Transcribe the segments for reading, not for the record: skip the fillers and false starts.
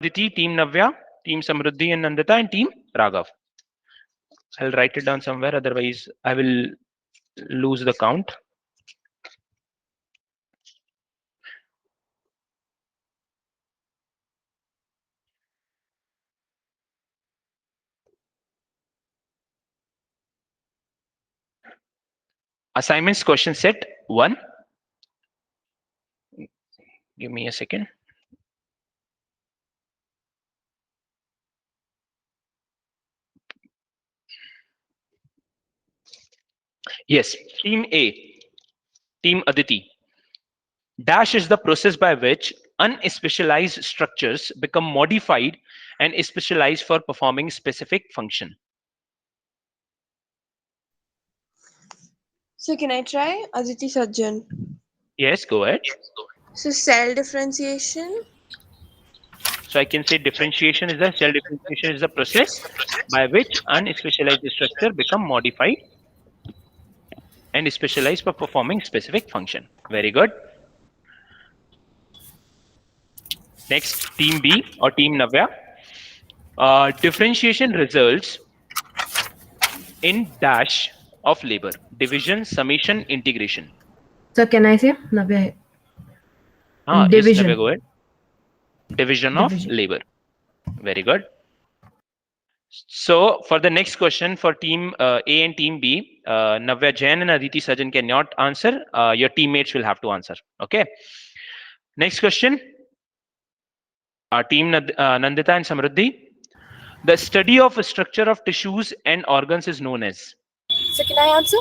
Aditi, Team Navya, Team Samruddhi and Nandita, and Team Raghav. I'll write it down somewhere, otherwise I will lose the count. Assignments question set 1. Give me a second. Yes, Team A, Team Aditi. Dash is the process by which unspecialized structures become modified and specialized for performing specific function. So can I try? Aditi Sajjan. Yes, go ahead. So cell differentiation. So I can say differentiation is the cell differentiation is the process by which unspecialized structure become modified and specialized for performing specific function. Very good. Next, Team B or Team Navya. Differentiation results in dash of labor, division, summation, integration. So can I say Navya? Yes, Navya, go Division. ahead. Division of Division. labor. Very good. So for the next question for Team A and Team B, Navya Jain and Aditi Sajan cannot answer. Your teammates will have to answer. Okay. Next question. Team Nandita and Samruddhi. The study of a structure of tissues and organs is known as. So can I answer?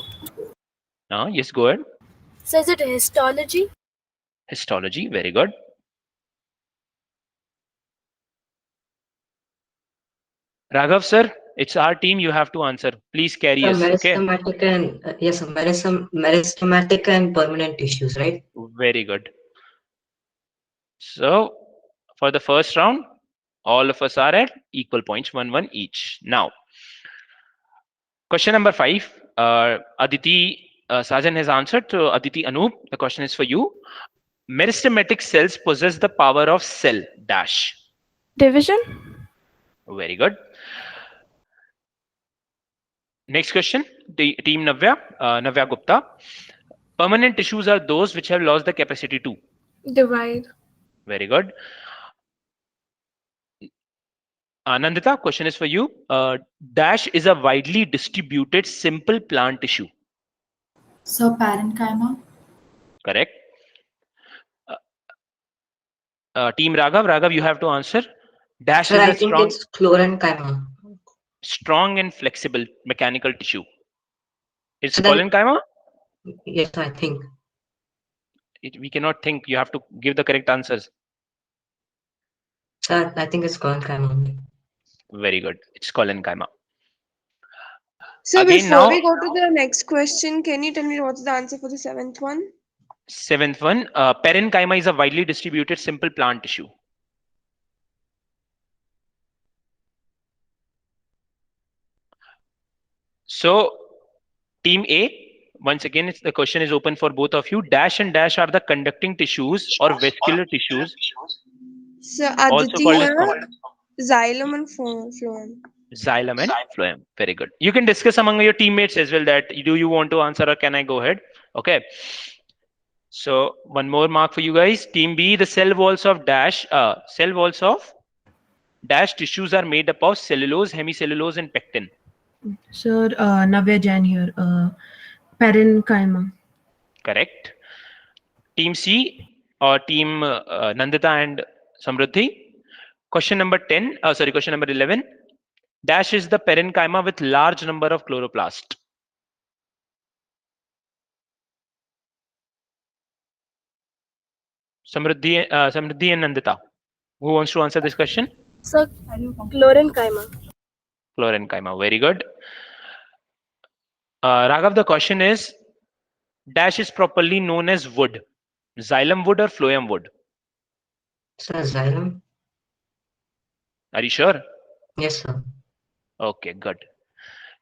Yes, go ahead. So is it histology? Histology. Very good. Raghav sir, it's our team. You have to answer. Please carry us. Okay. Meristematic and yes, meristematic and permanent tissues, right? Very good. So for the first round, all of us are at equal points, 1-1 each. Now, question number 5. Aditi Sajan has answered. So Aditi Anoop, the question is for you. Meristematic cells possess the power of cell dash. Division? Very good. Next question, Team Navya, Navya Gupta. Permanent tissues are those which have lost the capacity to. Divide. Very good. Nandita, question is for you. Dash is a widely distributed simple plant tissue. So parenchyma. Correct. Team Raghav, you have to answer. Dash Sir, is I a think it's chlorenchyma. strong and flexible mechanical tissue. It's So then- collenchyma? Yes, I think. We cannot think. You have to give the correct answers. Sir, I think it's collenchyma only. Very good. It's collenchyma. So Again, before now- we go to the next question, can you tell me what's the answer for the 7th one? 7th one. Parenchyma is a widely distributed simple plant tissue. So, Team A, once again, the question is open for both of you. Dash and dash are the conducting tissues or vascular tissues, So also Aditi called as है xylem and phloem. xylem and phloem. Very good. You can discuss among your teammates as well that do you want to answer or can I go ahead? Okay. So one more mark for you guys. Team B, the cell walls of dash tissues are made up of cellulose, hemicellulose, and pectin. Sir, Navya Jain here. Parenchyma. Correct. Team C or Team Nandita and Samruddhi. Question number 11. Dash is the parenchyma with large number of chloroplast. Samruddhi and Nandita. Who wants to answer this question? So chlorenchyma. Chlorenchyma. Very good. Raghav, the question is, dash is properly known as wood. Xylem wood or phloem wood? Sir, xylem? Are you sure? Yes, sir. Okay, good.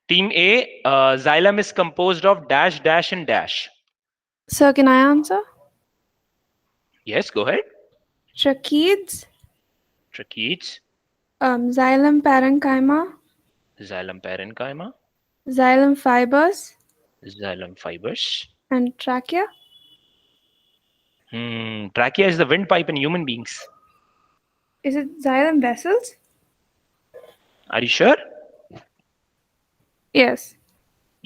Team A, xylem is composed of dash, dash, and dash. So can I answer? Yes, go ahead. Tracheids? Tracheids, Xylem parenchyma, xylem parenchyma, xylem fibers, xylem fibers. and trachea. Trachea is the windpipe in human beings. Is it xylem vessels? Are you sure? Yes.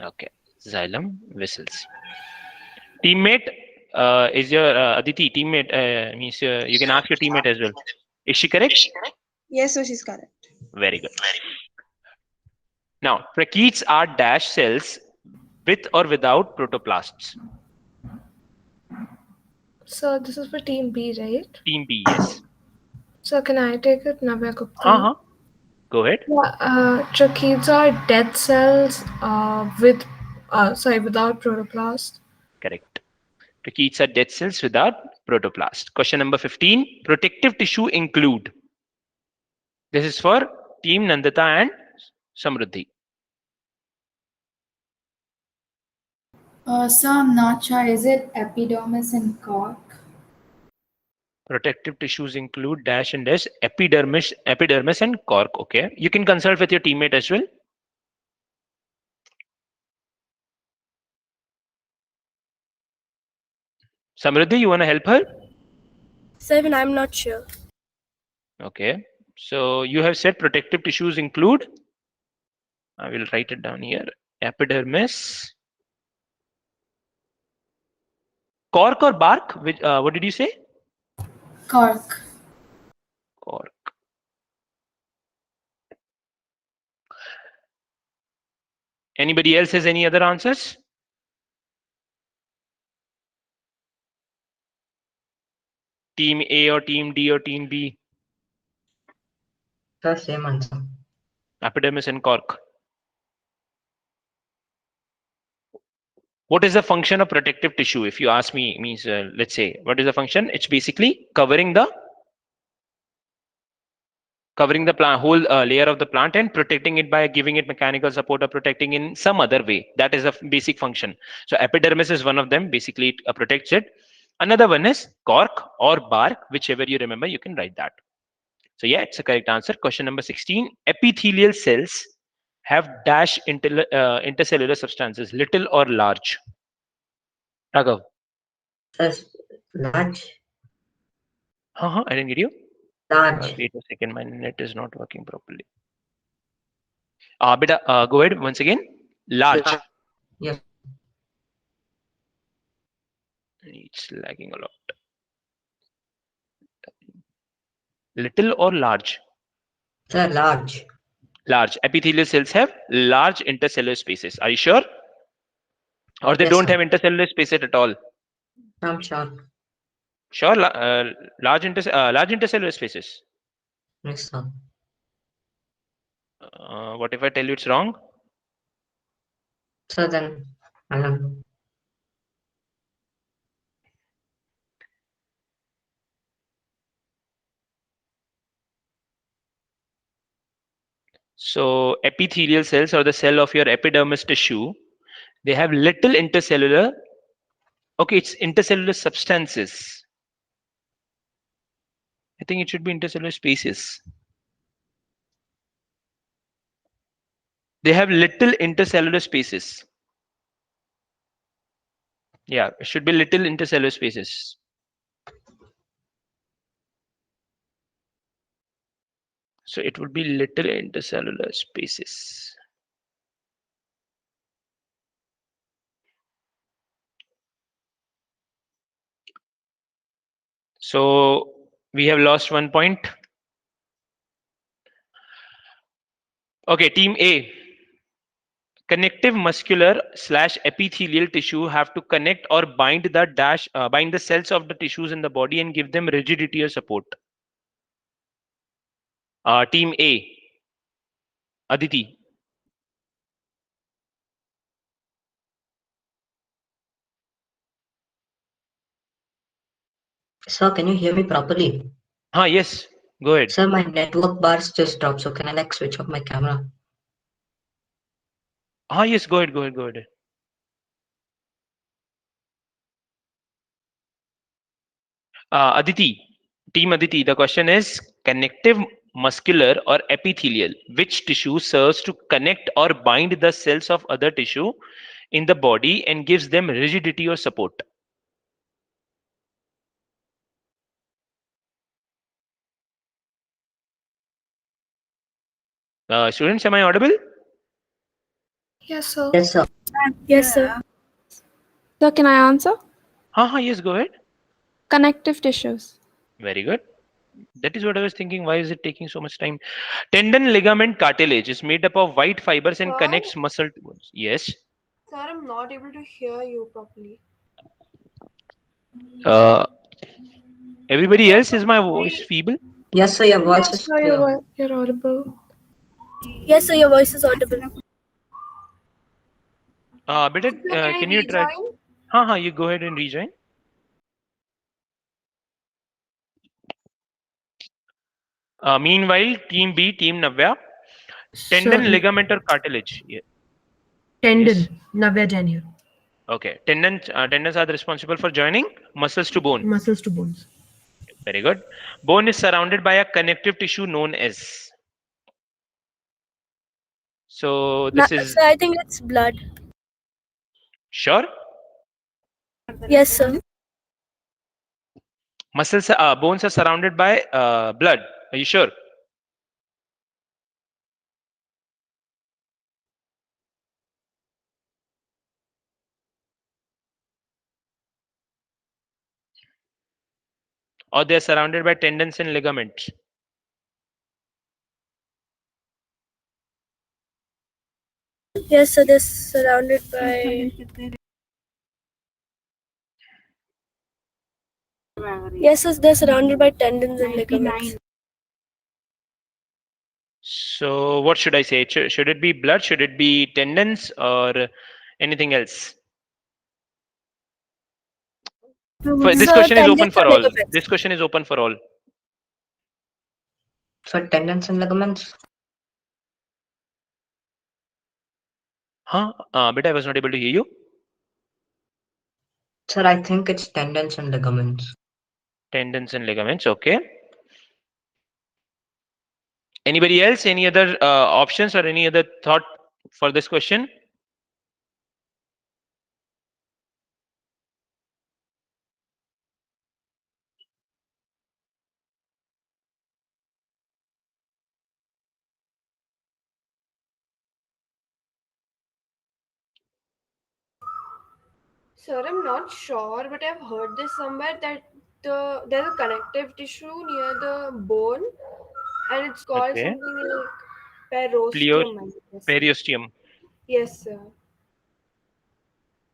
Okay. Xylem vessels. Teammate is your Aditi teammate means you can ask your teammate as well. Is she correct? Yes, sir, she's correct. Very good. Now, tracheids are dash cells with or without protoplasts. So this is for team B, right? Team B, yes. So can I take it, Navya Gupta? Go ahead. Tracheids are dead cells without protoplast. Correct. Tracheids are dead cells without protoplast. Question number 15. Protective tissue include. This is for Team Nandita and Samruddhi. So I'm not sure. Is it epidermis and cork? Protective tissues include dash and dash, epidermis and cork. Okay. You can consult with your teammate as well. Samruddhi, you want to help her? Seven, I'm not sure. Okay. So you have said protective tissues include. I will write it down here. Epidermis. Cork or bark? What did you say? Cork. Cork. Anybody else has any other answers? Team A or Team D or Team B? Sir, same answer. Epidermis and cork. What is the function of protective tissue? If you ask me, means let's say, what is the function? It's basically covering the plant, whole layer of the plant and protecting it by giving it mechanical support or protecting in some other way. That is a basic function. So epidermis is one of them. Basically, it protects it. Another one is cork or bark, whichever you remember, you can write that. So yeah, it's a correct answer. Question number 16. Epithelial cells have dash intercellular substances, little or large. Raghav. Sir, large. I didn't get you. Large. Wait a second, my net is not working properly. Beta, go ahead once again. Large. Yes. It's lagging a lot. Little or large? Sir, large. Large. Epithelial cells have large intercellular spaces. Are you sure? Or they Yes, don't sir. have intercellular spaces at all? I'm sure. Sure, large intercellular spaces. Yes, sir. What if I tell you it's wrong? So then, I don't know. So epithelial cells or the cell of your epidermis tissue, they have little intercellular. Okay, it's intercellular substances. I think it should be intercellular spaces. They have little intercellular spaces. Yeah, it should be little intercellular spaces. So it would be little intercellular spaces. So we have lost 1 point. Okay, team A. Connective muscular / epithelial tissue have to connect or bind the cells of the tissues in the body and give them rigidity or support. Team A. Aditi. Sir, can you hear me properly? Yes, go ahead. Sir, my network bars just dropped, so can I like switch off my camera? Yes, go ahead. Aditi, team Aditi, the question is, connective, muscular, or epithelial? Which tissue serves to connect or bind the cells of other tissue in the body and gives them rigidity or support? Students, am I audible? Yes, sir. Yes, sir. Yes, sir. Sir, can I answer? Yes, go ahead. Connective tissues. Very good. That is what I was thinking. Why is it taking so much time? Tendon, ligament, cartilage is made up of white fibers and Sir? connects muscle to bones. Yes. Sir, I'm not able to hear you properly. Everybody else, is my voice feeble? Yes, sir. Your voice Yes, is sir, clear. you're audible. Yes, sir, your voice is audible. But Sir, can can I you try? rejoin? You go ahead and rejoin. Meanwhile, team B, team Navya, tendon, Sir, ligament, or cartilage. Yeah. tendon. Yes. Navya Jain here. Okay. Tendons are responsible for joining muscles to bone. Muscles to bones. Very good. Bone is surrounded by a connective tissue known as. So this is Sir, I think it's blood. sure. Yes, sir. Bones are surrounded by blood. Are you sure? Or they're surrounded by tendons and ligaments? Yes, sir, they're surrounded by. Yes, sir, they're surrounded by tendons and ligaments. So what should I say? Should it be blood? Should it be tendons or anything else? This Sir, question is open tendons for and all. ligaments. This question is open for all. For tendons and ligaments. But I was not able to hear you. Sir, I think it's tendons and ligaments. Tendons and ligaments. Okay. Anybody else? Any other options or any other thought for this question? Sir, I'm not sure, but I've heard this somewhere that there's a connective tissue near the bone, and it's called Okay. something like periosteum. I guess. Periosteum. Yes, sir.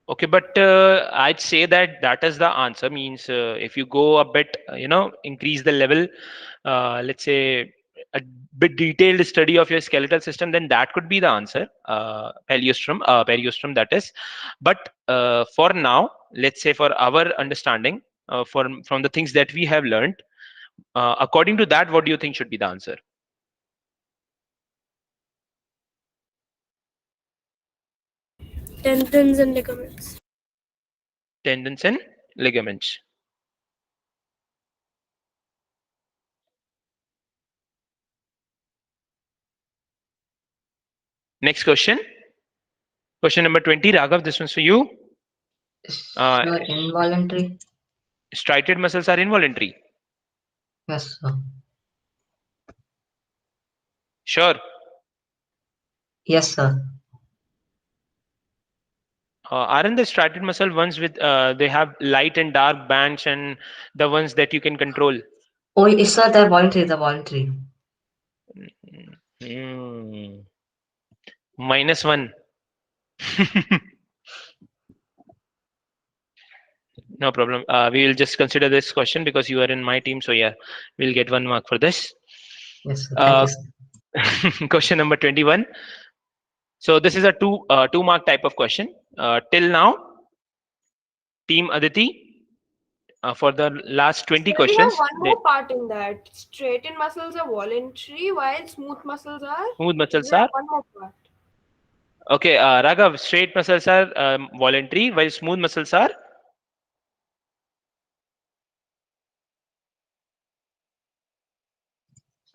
Okay, but I'd say that is the answer. Means if you go a bit, increase the level, let's say a bit detailed study of your skeletal system, then that could be the answer. Periosteum, that is. But for now, let's say for our understanding, from the things that we have learned, according to that, what do you think should be the answer? Tendons and ligaments. Tendons and ligaments. Next question. Question number 20. Raghav, this one's for you. Sir, involuntary. Striated muscles are involuntary. Yes, sir. Sure. Yes, sir. Aren't the striated muscle ones with they have light and dark bands and the ones that you can control? Oh, yes, sir. They're voluntary. They're voluntary. -1. No problem. We will just consider this question because you are in my team. So yeah, we'll get 1 mark for this. Yes, sir. Thank you, sir. Question number 21. So this is a two mark type of question. Till now, Team Aditi, for the last 20 We questions, have one more part in that. Straightened muscles are voluntary, while smooth muscles are. smooth muscles We have are one more part. okay. Raghav, straight muscles are voluntary, while smooth muscles are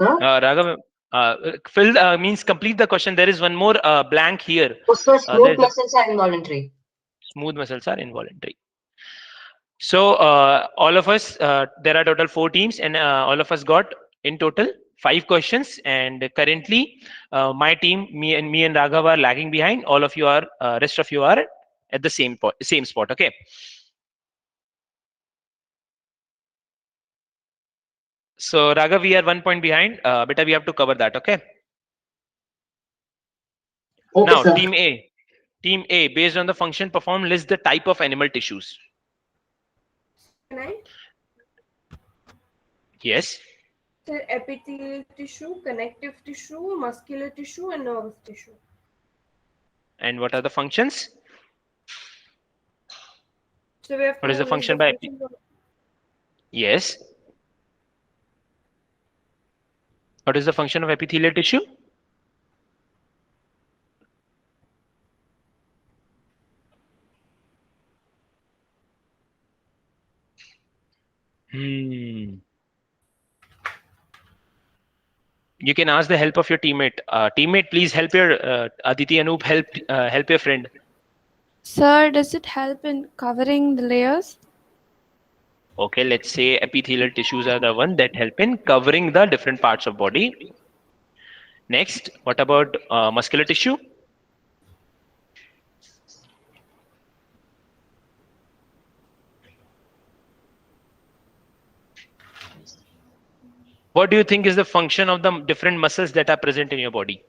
Sir? Raghav, fill means complete the question. There is one more blank here. Oh, sir, smooth There's a muscles are involuntary. smooth muscles are involuntary. So all of us, there are total 4 teams, and all of us got in total 5 questions. And currently, my team, me and Raghav are lagging behind. All of you are, rest of you are at the same spot. Okay. So Raghav, we are 1 point behind. Beta, we have to cover that. Okay. Okay, Now, sir. team A. Team A, based on the function performed, list the type of animal tissues. Can I? Yes. So epithelial tissue, connective tissue, muscular tissue, and nervous tissue. And what are the functions? So we have What is the list function by functions of- Yes. What is the function of epithelial tissue? You can ask the help of your teammate. Teammate, please help your Aditi, Anoop, help your friend. Sir, does it help in covering the layers? Okay, let's say epithelial tissues are the one that help in covering the different parts of body. Next, what about muscular tissue? What do you think is the function of the different muscles that are present in your body?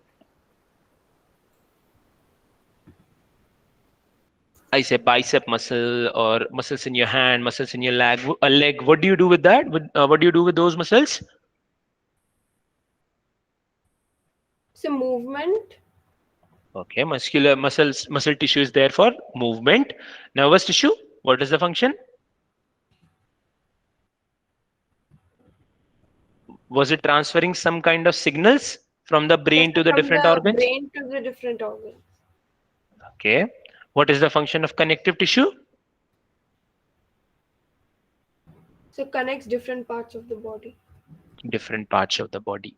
I say bicep muscle or muscles in your hand, muscles in your leg. What do you do with that? What do you do with those muscles? So movement, Okay, muscle tissue is there for movement. Nervous tissue, what is the function? Was it transferring some kind of signals from the brain to the from different the organs? brain to the different organs. Okay. What is the function of connective tissue? So connects different parts of the body. Different parts of the body.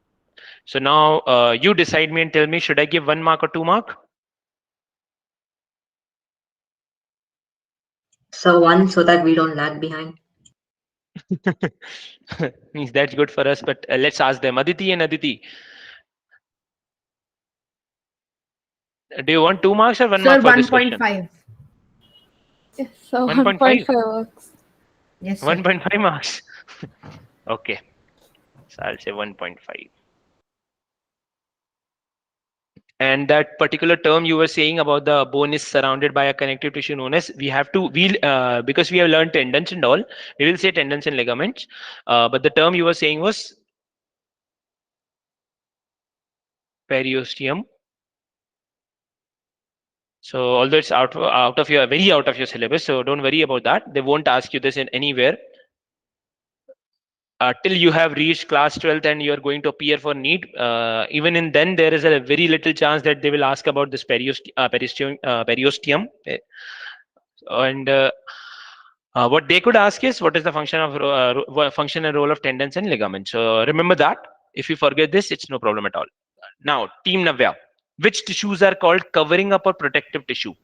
So now you decide me and tell me, should I give 1 mark or 2 mark? So 1, so that we don't lag behind. Means that's good for us, but let's ask them. Aditi and Aditi. Do you want 2 marks or 1 Sir, mark for this question? 1.5. Yes, so 1.5. 1.5 works. Yes, sir. 1.5 marks. Okay. So I'll say 1.5. And that particular term you were saying about the bone is surrounded by a connective tissue known as, because we have learned tendons and all, we will say tendons and ligaments. But the term you were saying was periosteum. So although it's out of your syllabus, so don't worry about that. They won't ask you this in anywhere. Till you have reached class 12th and you're going to appear for NEET, even in then there is a very little chance that they will ask about this periosteum. And what they could ask is, what is the function and role of tendons and ligaments? So remember that. If you forget this, it's no problem at all. Now, Team Navya, which tissues are called covering up or protective tissue?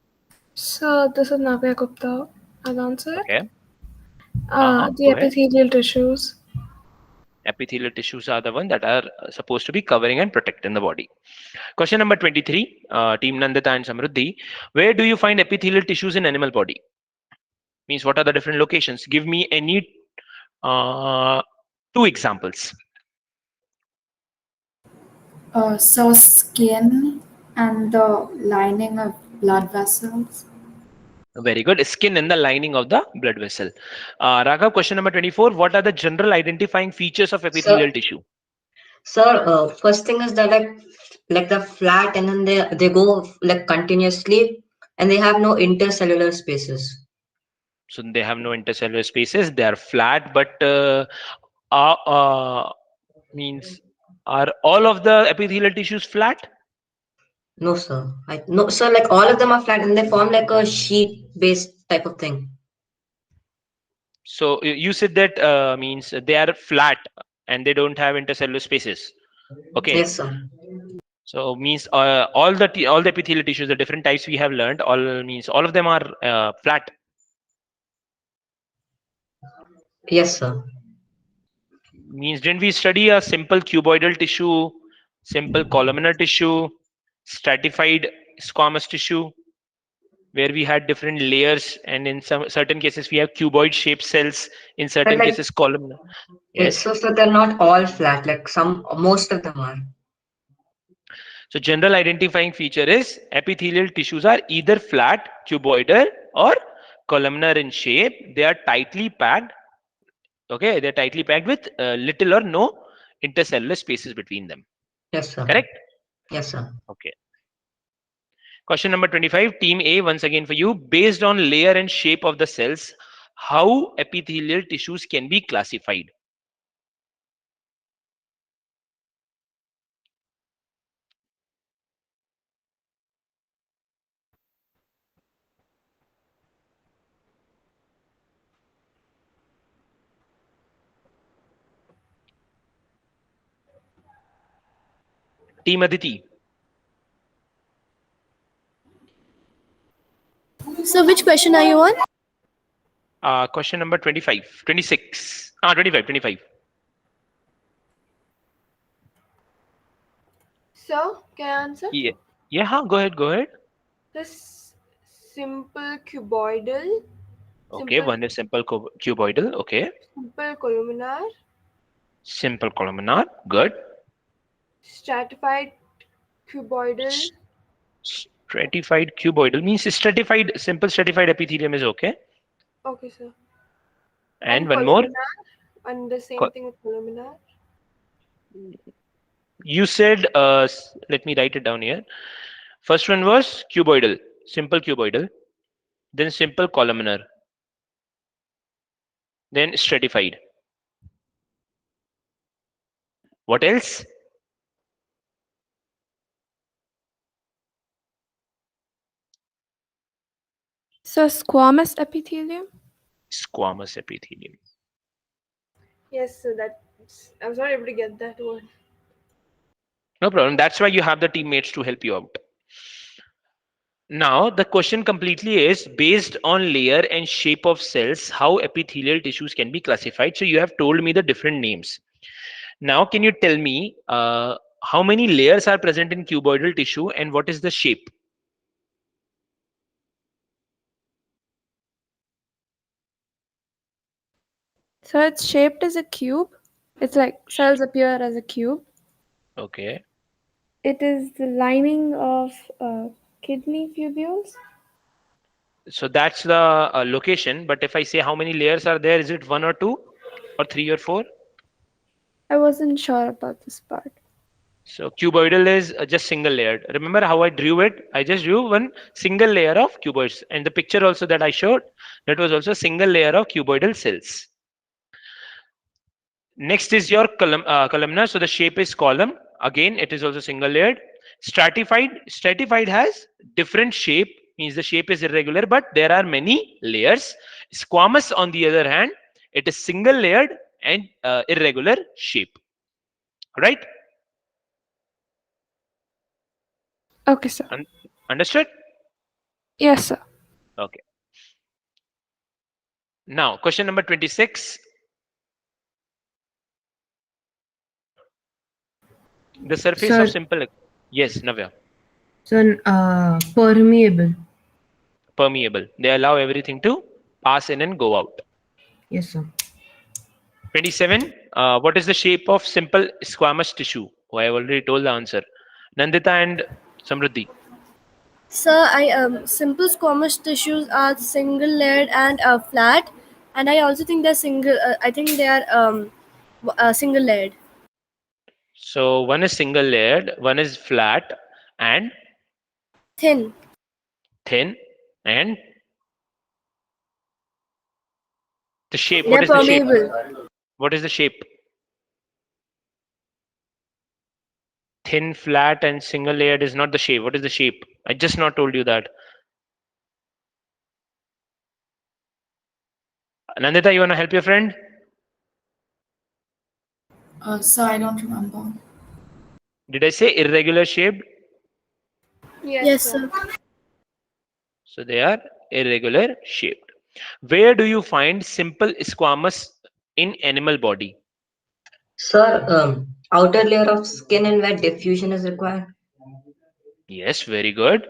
So this is Navya Gupta. I'll answer. Okay. The Go ahead. epithelial tissues. Epithelial tissues are the one that are supposed to be covering and protecting the body. Question number 23, Team Nandita and Samruddhi. Where do you find epithelial tissues in animal body? Means what are the different locations? Give me any 2 examples. So skin and the lining of blood vessels. Very good. Skin in the lining of the blood vessel. Raghav, question number 24. What are the general identifying features of epithelial tissue? Sir, first thing is that like the flat, and then they go like continuously, and they have no intercellular spaces. So they have no intercellular spaces. They are flat, but means are all of the epithelial tissues flat? No, sir. No, sir. Like all of them are flat, and they form like a sheet-based type of thing. So you said that means they are flat and they don't have intercellular spaces. Okay. Yes, sir. So means all the epithelial tissues, the different types we have learned, all of them are flat. Yes, sir. Means didn't we study a simple cuboidal tissue, simple columnar tissue, stratified squamous tissue, where we had different layers, and in some certain cases we have cuboid shaped cells, in certain like- cases columnar. Yes. So they're not all flat. Like most of them are. So general identifying feature is epithelial tissues are either flat, cuboidal, or columnar in shape. They are tightly packed. Okay, they're tightly packed with little or no intercellular spaces between them. Yes, sir. Correct? Yes, sir. Okay. Question number 25, team A, once again for you. Based on layer and shape of the cells, how epithelial tissues can be classified? Team Aditi. So which question are you on? Question number 25, 26. 25. So, can I answer? Yeah, go ahead. This simple cuboidal, Okay, simple, one is simple cuboidal. Okay. simple columnar, Simple columnar. Good. stratified cuboidal, Stratified cuboidal means simple stratified epithelium is okay. okay, sir. And one more. columnar, and the same thing with columnar. You said, let me write it down here. First one was cuboidal, simple cuboidal, then simple columnar, then stratified. What else? So squamous epithelium? Squamous epithelium. Yes, sir. I was not able to get that one. No problem. That's why you have the teammates to help you out. Now, the question completely is based on layer and shape of cells, how epithelial tissues can be classified. So you have told me the different names. Now, can you tell me how many layers are present in cuboidal tissue and what is the shape? So it's shaped as a cube. It's like cells appear as a cube. Okay. It is the lining of kidney tubules. So that's the location. But if I say how many layers are there, is it 1 or 2 or 3 or 4? I wasn't sure about this part. So cuboidal is just single layered. Remember how I drew it? I just drew one single layer of cuboids. And the picture also that I showed, that was also a single layer of cuboidal cells. Next is your columnar. So the shape is column. Again, it is also single layered. Stratified has different shape, means the shape is irregular, but there are many layers. Squamous, on the other hand, it is single layered and irregular shape. Right? Okay, sir. Understood? Yes, sir. Okay. Now, question number 26. The surface Sir. of simple. Yes, Navya. So, permeable. Permeable. They allow everything to pass in and go out. Yes, sir. 27. What is the shape of simple squamous tissue? Oh, I have already told the answer. Nandita and Samruddhi. Sir, simple squamous tissues are single layered and flat, and I also think they're single. I think they are single layered. So one is single layered, one is flat and Thin. thin, and the shape. They're What is the shape? permeable. What is the shape? Thin, flat, and single layered is not the shape. What is the shape? I just not told you that. Nandita, you want to help your friend? So I don't remember. Did I say irregular shaped? Yes, sir. So they are irregular shaped. Where do you find simple squamous in animal body? Sir, outer layer of skin and where diffusion is required. Yes, very good.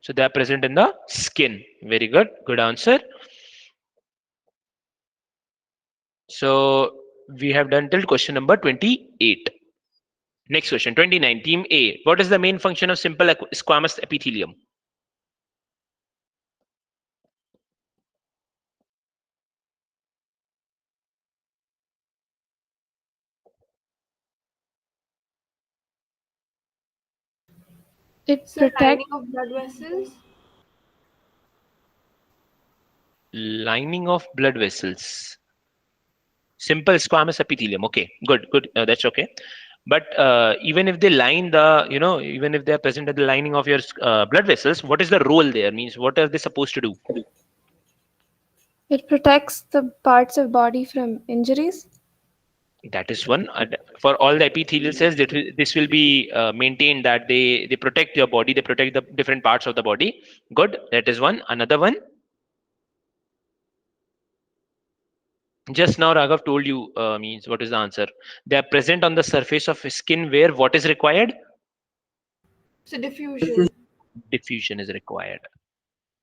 So they are present in the skin. Very good. Good answer. So we have done till question number 28. Next question, 29. Team A. What is the main function of simple squamous epithelium? It So protects. lining of blood vessels. Lining of blood vessels. Simple squamous epithelium. Okay, good, good. That's okay. But even if they line the, even if they are present at the lining of your blood vessels, what is the role there? Means what are they supposed to do? It protects the parts of body from injuries. That is one. For all the epithelial cells, this will be maintained that they protect your body, they protect the different parts of the body. Good. That is one. Another one. Just now Raghav told you means what is the answer? They are present on the surface of skin where what is required? So diffusion. Diffusion is required.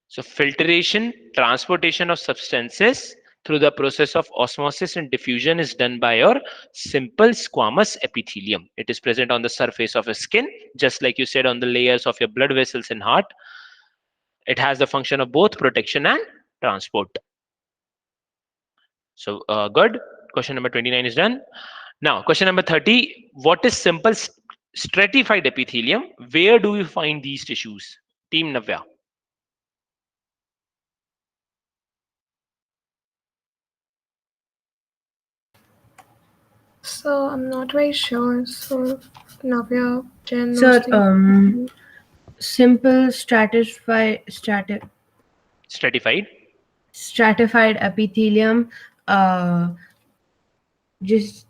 So filtration, transportation of substances through the process of osmosis and diffusion is done by your simple squamous epithelium. It is present on the surface of a skin, just like you said on the layers of your blood vessels and heart. It has the function of both protection and transport. So good. Question number 29 is done. Now, question number 30. What is simple stratified epithelium? Where do you find these tissues? Team Navya. So I'm not very sure. So Navya, Jen, Sir, knows the- simple stratified epithelium, just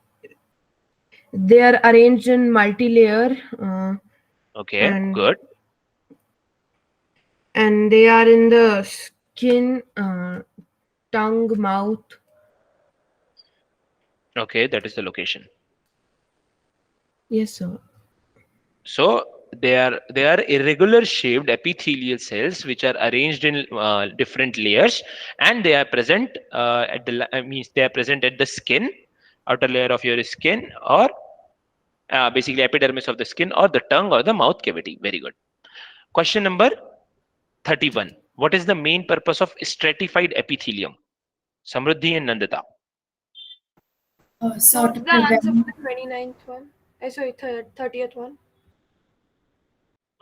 they are arranged in multi-layer, Okay, good. and they are in the skin, tongue, mouth. Okay, that is the location. Yes, sir. So they are irregular shaped epithelial cells which are arranged in different layers, and they are present at the means they are present at the skin, outer layer of your skin, or basically epidermis of the skin, or the tongue, or the mouth cavity. Very good. Question number 31. What is the main purpose of stratified epithelium? Samruddhi and Nandita. So What's to the answer prevent, for the 29th one? Sorry, 30th one.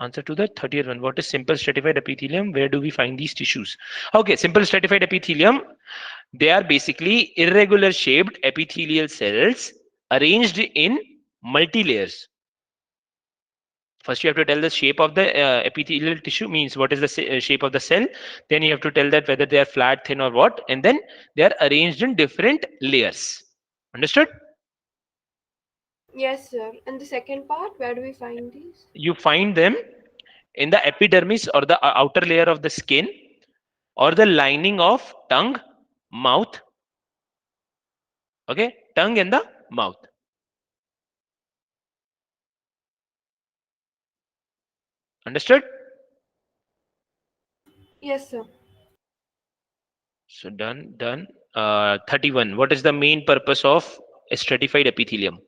Answer to the 30th one. What is simple stratified epithelium? Where do we find these tissues? Okay, simple stratified epithelium. They are basically irregular shaped epithelial cells arranged in multi-layers. First, you have to tell the shape of the epithelial tissue, means what is the shape of the cell. Then you have to tell that whether they are flat, thin, or what. And then they are arranged in different layers. Understood? Yes, sir. And the second part, where do we find these? You find them in the epidermis or the outer layer of the skin, or the lining of tongue, mouth. Okay, tongue and the mouth. Understood? Yes, sir. So done. 31. What is the main purpose of a stratified epithelium?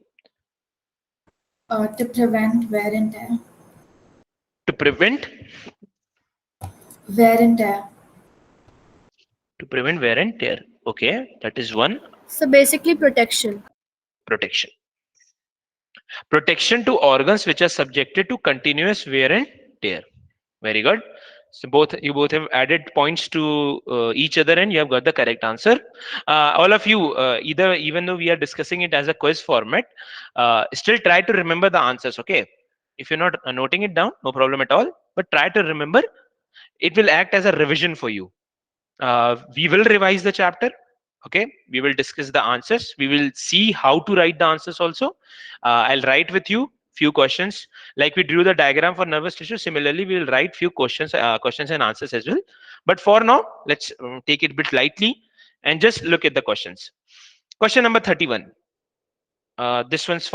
to prevent wear and tear. To prevent Wear and tear. wear and tear. Okay, that is one. So basically protection. Protection. Protection to organs which are subjected to continuous wear and tear. Very good. So you both have added points to each other, and you have got the correct answer. All of you, even though we are discussing it as a quiz format, still try to remember the answers. Okay, if you're not noting it down, no problem at all. But try to remember. It will act as a revision for you. We will revise the chapter. Okay, we will discuss the answers. We will see how to write the answers also. I'll write with you few questions like we drew the diagram for nervous tissue. Similarly, we will write few questions and answers as well. But for now, let's take it a bit lightly and just look at the questions. Question number 31. This one's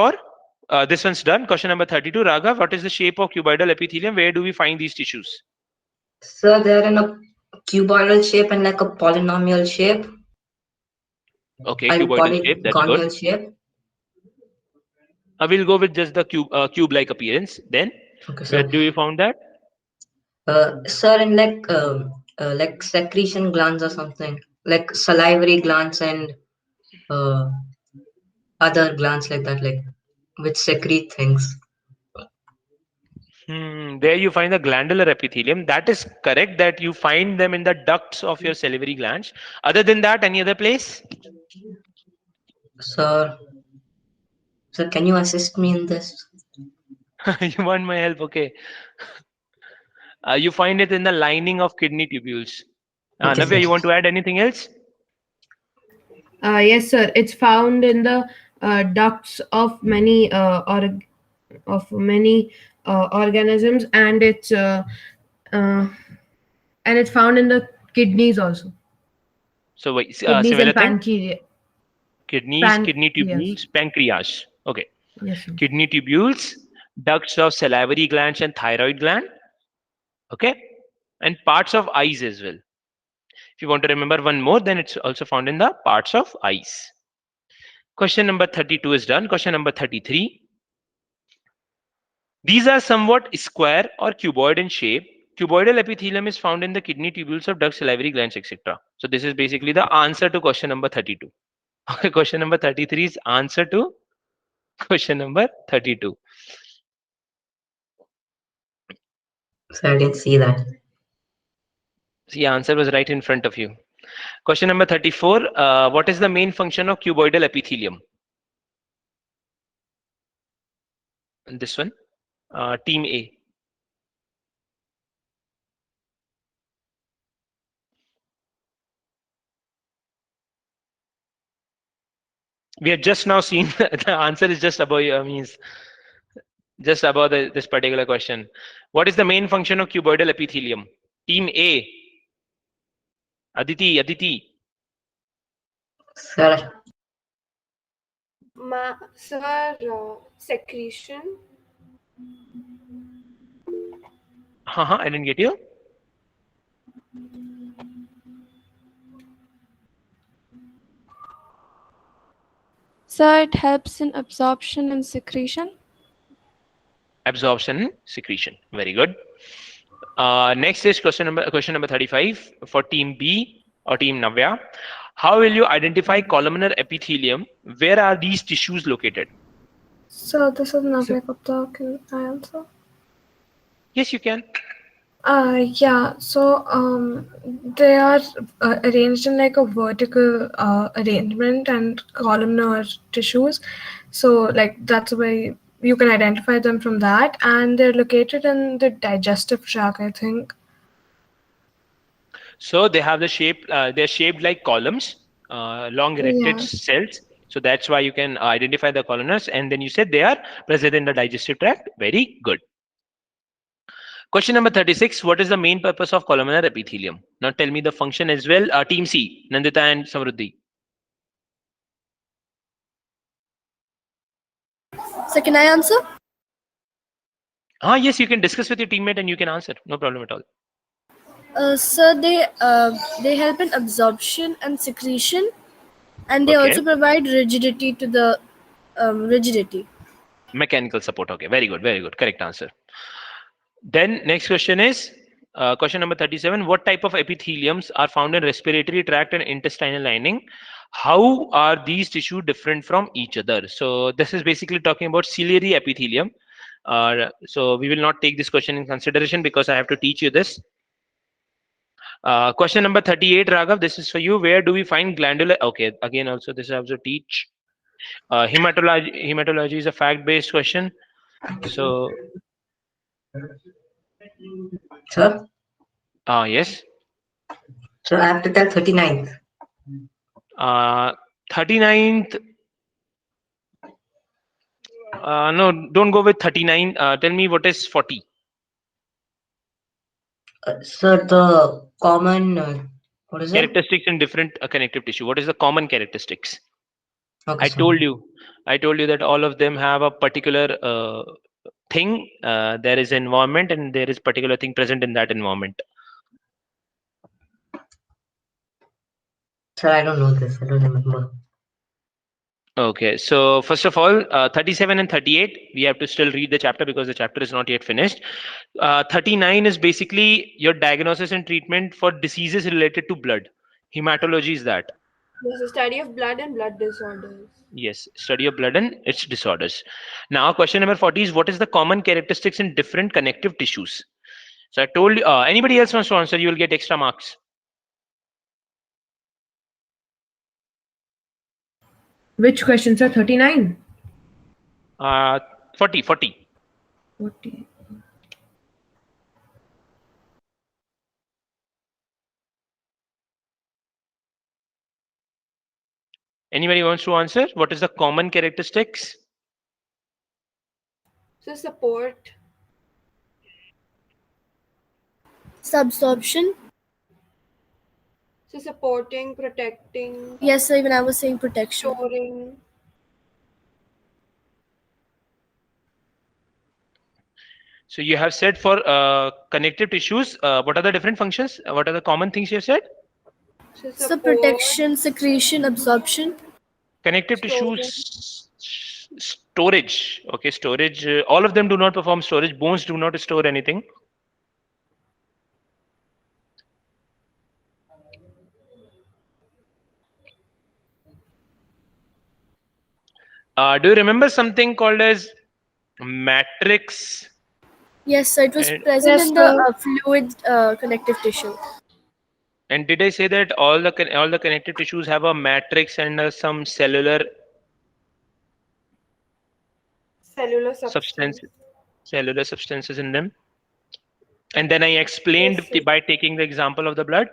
done. Question number 32. Raghav, what is the shape of cuboidal epithelium? Where do we find these tissues? So they're in a cuboidal shape and like a polynomial shape. Okay, And cuboidal shape. That's good. polygonial shape. We'll go with just the cube-like appearance. Then, Okay, where so do you found that? sir, in like secretion glands or something, like salivary glands and uh, other glands like that, like which secrete things. There you find the glandular epithelium. That is correct, that you find them in the ducts of your salivary glands. Other than that, any other place? Sir, can you assist me in this? You want my help? Okay. You find it in the lining of kidney tubules. Okay, Navya, you sir. want to add anything else? Yes, sir. It's found in the ducts of many organisms, and it's found in the kidneys also. So wait, Kidneys similar and thing. pancreas. Kidneys, kidney Pancreas. tubules, pancreas. Okay. Yes, sir. Kidney tubules, ducts of salivary glands and thyroid gland. Okay. And parts of eyes as well. If you want to remember one more, then it's also found in the parts of eyes. Question number 32 is done. Question number 33. These are somewhat square or cuboid in shape. Cuboidal epithelium is found in the kidney tubules of ducts, salivary glands, etc. So this is basically the answer to question number 32. Okay, question number 33 is answer to question number 32. So I didn't see that. The answer was right in front of you. Question number 34. What is the main function of cuboidal epithelium? And this one, team A. We have just now seen the answer is just above just above this particular question. What is the main function of cuboidal epithelium? Team A. Aditi. Sir, Sir, secretion. I didn't get you. So it helps in absorption and secretion. Absorption and secretion. Very good. Next is question number 35 for team B or team Navya. How will you identify columnar epithelium? Where are these tissues located? So this is Navya Gupta. Can I answer? Yes, you can. Yeah. So they are arranged in like a vertical arrangement and columnar tissues. So like that's why you can identify them from that, and they're located in the digestive tract, I think. So they have the shape. They're shaped like columns, long erected Yeah. cells. So that's why you can identify the columnars. And then you said they are present in the digestive tract. Very good. Question number 36. What is the main purpose of columnar epithelium? Now tell me the function as well. Team C, Nandita and Samruddhi. So can I answer? Yes, you can discuss with your teammate and you can answer. No problem at all. So they help in absorption and secretion, and they Okay. also provide rigidity to the rigidity. Mechanical support. Okay, very good, very good. Correct answer. Then next question is question number 37. What type of epitheliums are found in respiratory tract and intestinal lining? How are these tissues different from each other? So this is basically talking about ciliary epithelium. So we will not take this question in consideration because I have to teach you this. Question number 38, Raghav, this is for you. Where do we find glandular? Okay, again also this I have to teach. Hematology is a fact-based question. So sir. yes. So I have to tell 39th. 39th. No, don't go with 39. Tell me what is 40. Sir, the common, what is it? Characteristics in different connective tissue. What is the common characteristics? Okay, I sir. told you that all of them have a particular thing. There is environment and there is particular thing present in that environment. Sir, I don't know this. I don't remember. Okay, so first of all, 37 and 38, we have to still read the chapter because the chapter is not yet finished. 39 is basically your diagnosis and treatment for diseases related to blood. Hematology is that. There's a study of blood and blood disorders. Yes, study of blood and its disorders. Now, question number 40 is what is the common characteristics in different connective tissues? So I told you, anybody else wants to answer, you will get extra marks. Which question, sir? 39? 40. 40. Anybody wants to answer? What is the common characteristics? So support, Subsorption. so supporting, protecting, Yes, sir. Even I was saying protection. storing. So you have said for connective tissues, what are the different functions? What are the common things you have said? So So support, protection, secretion, absorption. Connective Storage. tissues storage. Okay, storage. All of them do not perform storage. Bones do not store anything. Do you remember something called as matrix? Yes, sir. It was And- present Yes, in the sir. fluid connective tissue. And did I say that all the connective tissues have a matrix and some cellular cellular substance. substances in them? And then I explained Yes, sir. by taking the example of the blood.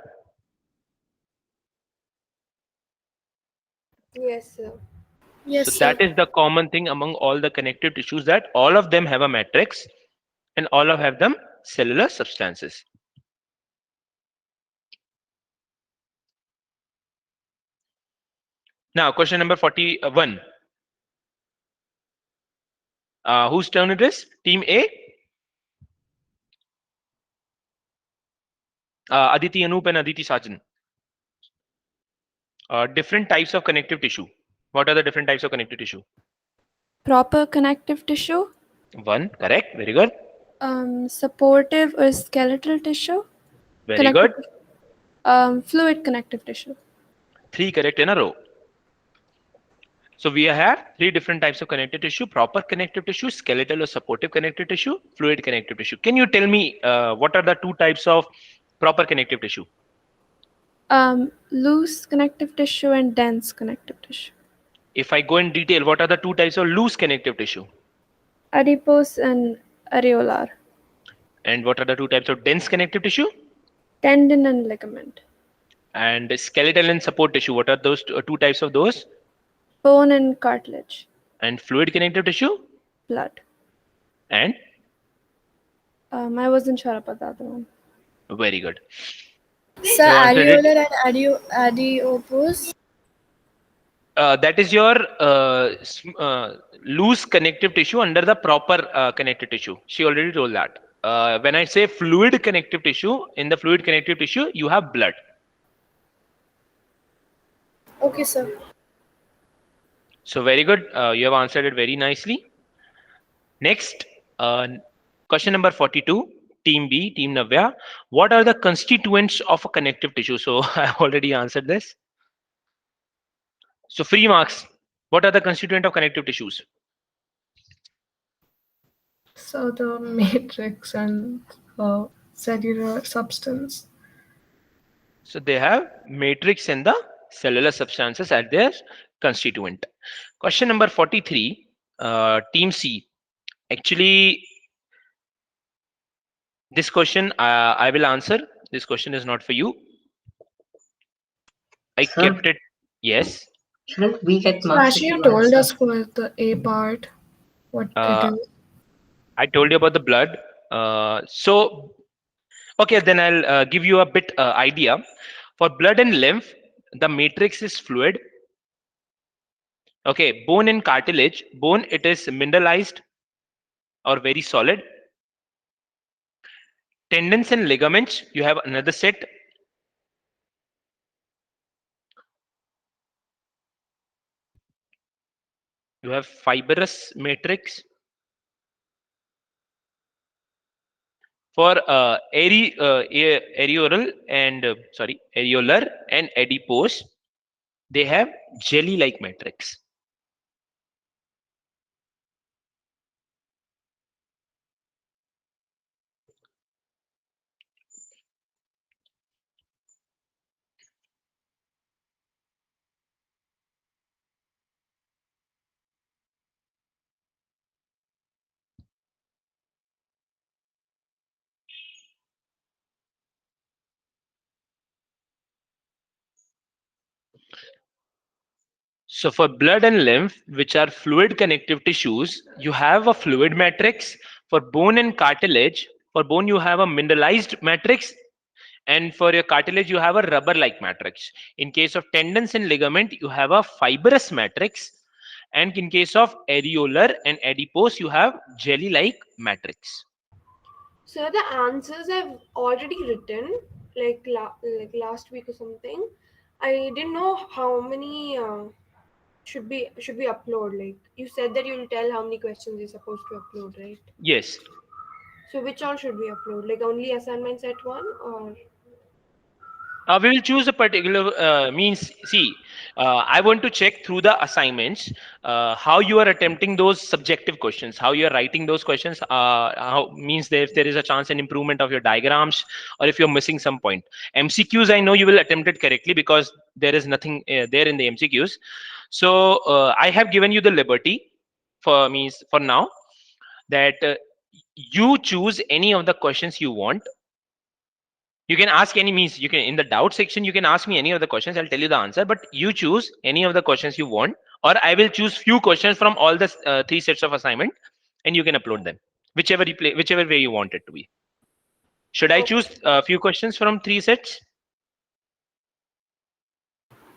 Yes, sir. Yes, So sir. that is the common thing among all the connective tissues, that all of them have a matrix and all of have them cellular substances. Now, question number 41. Whose turn it is? Team A? Aditi Anup and Aditi Sajan. Different types of connective tissue. What are the different types of connective tissue? Proper connective tissue, One, correct. Very good. supportive or skeletal tissue, Very connective good. fluid connective tissue. 3 correct in a row. So we have 3 different types of connective tissue: proper connective tissue, skeletal or supportive connective tissue, fluid connective tissue. Can you tell me what are the 2 types of proper connective tissue? Loose connective tissue and dense connective tissue. If I go in detail, what are the 2 types of loose connective tissue? Adipose and areolar. And what are the 2 types of dense connective tissue? Tendon and ligament. And skeletal and support tissue, what are those 2 types of those? Bone and cartilage. And fluid connective tissue? Blood. And? I wasn't sure about the other one. Very good. Sir, You answered it. areolar and adiopose. That is your loose connective tissue under the proper connective tissue. She already told that. When I say fluid connective tissue, in the fluid connective tissue, you have blood. Okay, sir. So very good. You have answered it very nicely. Next, question number 42. Team B, Team Navya. What are the constituents of a connective tissue? So I have already answered this. So free marks. What are the constituent of connective tissues? So the matrix and cellular substance. So they have matrix and the cellular substances as their constituent. Question number 43, Team C. Actually, this question I will answer. This question is not for you. I Sir? kept it. Yes. Shouldn't we get So marks? actually, if you you told answer? us for the A part what Uh, it is. I told you about the blood. So, okay, then I'll give you a bit idea. For blood and lymph, the matrix is fluid. Okay, bone and cartilage. Bone, it is mineralized or very solid. Tendons and ligaments, you have another set. You have fibrous matrix. For areolar and areolar and adipose, they have jelly-like matrix. So for blood and lymph, which are fluid connective tissues, you have a fluid matrix. For bone and cartilage, for bone you have a mineralized matrix, and for your cartilage you have a rubber-like matrix. In case of tendons and ligament, you have a fibrous matrix, and in case of areolar and adipose, you have jelly-like matrix. So the answers I've already written, like last week or something. I didn't know how many should we upload. Like you said that you'll tell how many questions you're supposed to upload, right? Yes. So which all should we upload? Like only assignment set 1 or? We will choose a particular means. See, I want to check through the assignments how you are attempting those subjective questions, how you are writing those questions. How means that if there is a chance an improvement of your diagrams, or if you're missing some point. MCQs, I know you will attempt it correctly because there is nothing there in the MCQs. So I have given you the liberty for now that you choose any of the questions you want. You can ask any means, you can in the doubt section you can ask me any of the questions, I'll tell you the answer, but you choose any of the questions you want, or I will choose few questions from all the 3 sets of assignment and you can upload them whichever whichever way you want it to be. Should I choose a few questions from 3 sets?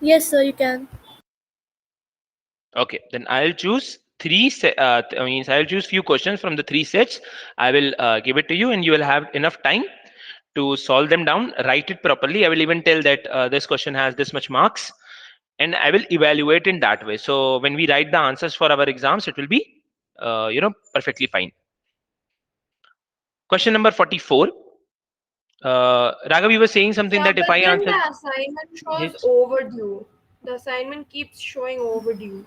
Yes, sir, you can. Okay, then I'll choose I'll choose few questions from the 3 sets. I will give it to you and you will have enough time to solve them down, write it properly. I will even tell that this question has this much marks and I will evaluate in that way. So when we write the answers for our exams, it will be perfectly fine. Question number 44. Raghav, you were saying something Yeah, that if but I then answer, the assignment shows yes, overdue. The assignment keeps showing overdue.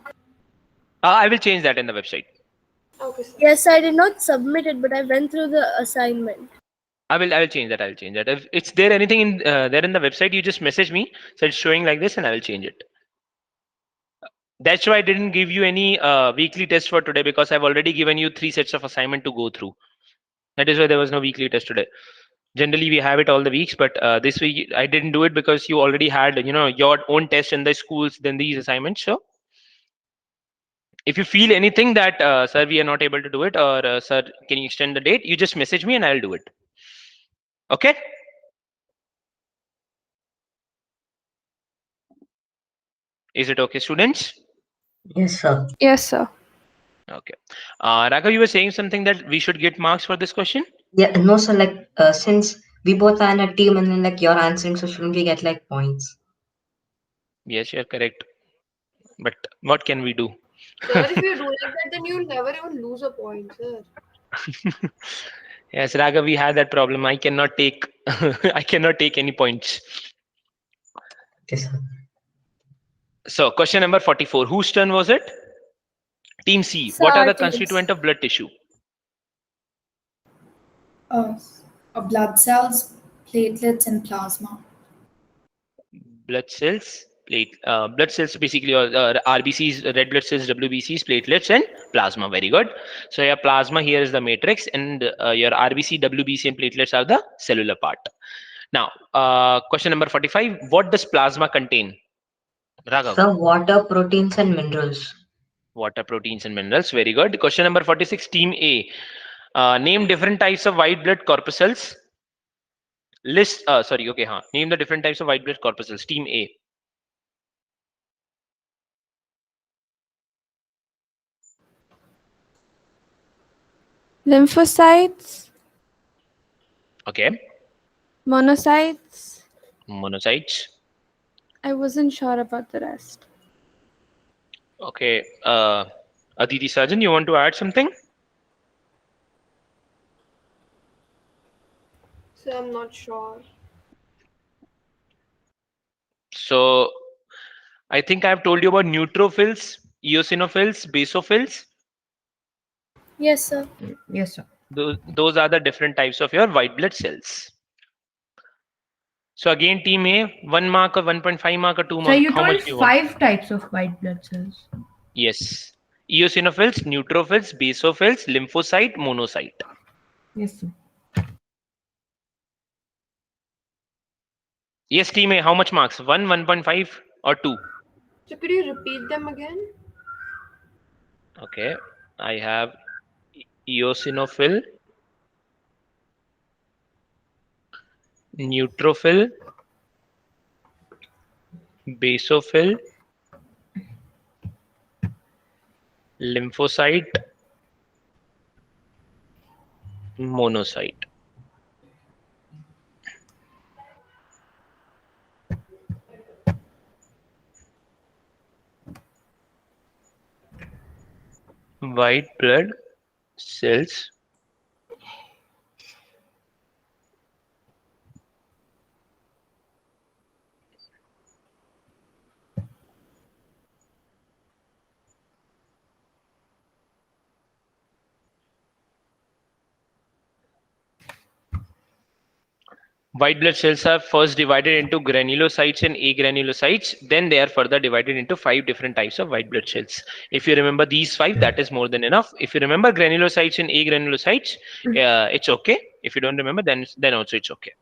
I will change that in the website. Okay, sir. Yes, I did not submit it, but I went through the assignment. I will change that. I'll change that. If it's there anything in there in the website, you just message me. So it's showing like this, and I will change it. That's why I didn't give you any weekly test for today because I've already given you 3 sets of assignment to go through. That is why there was no weekly test today. Generally, we have it all the weeks, but this week I didn't do it because you already had your own test in the schools than these assignments. So if you feel anything that sir, we are not able to do it, or sir, can you extend the date, you just message me and I'll do it. Okay. Is it okay, students? Yes, sir. Yes, sir. Okay. Raghav, you were saying something that we should get marks for this question. Yeah, no, sir. Like, since we both are in a team and then like you're answering, so shouldn't we get like points? Yes, you're correct. But what can we do? Sir, if you do like that, then you'll never even lose a point, sir. Yes, Raghav, we had that problem. I cannot take I cannot take any points. Okay, sir. So question number 44. Whose turn was it? Team C. So What are our the teams. constituent of blood tissue? Blood cells, platelets, and plasma. Blood cells, blood cells basically, or RBCs, red blood cells, WBCs, platelets, and plasma. Very good. So your plasma here is the matrix, and your RBC, WBC, and platelets are the cellular part. Now, question number 45. What does plasma contain? Raghav. Sir, water, proteins, and minerals. Water, proteins, and minerals. Very good. Question number 46, Team A. Name different types of white blood corpuscles. List. Sorry. Okay. Name the different types of white blood corpuscles. Team A. Lymphocytes, Okay. monocytes. Monocytes. I wasn't sure about the rest. Okay. Aditi Sajan, you want to add something? So I'm not sure. So I think I've told you about neutrophils, eosinophils, basophils. Yes, sir. Yes, sir. Those are the different types of your white blood cells. So again, Team A, 1 mark or 1.5 mark or 2 So mark. you How told much do you want? 5 types of white blood cells. Yes. Eosinophils, neutrophils, basophils, lymphocyte, monocyte. Yes, sir. Yes, Team A, how much marks? 1, 1.5 or 2? So could you repeat them again? Okay. I have eosinophil, neutrophil, basophil, lymphocyte, monocyte. White blood cells. White blood cells are first divided into granulocytes and agranulocytes. Then they are further divided into 5 different types of white blood cells. If you remember these 5, that is more than enough. If you remember granulocytes and agranulocytes, it's okay. If you don't remember, then also it's okay.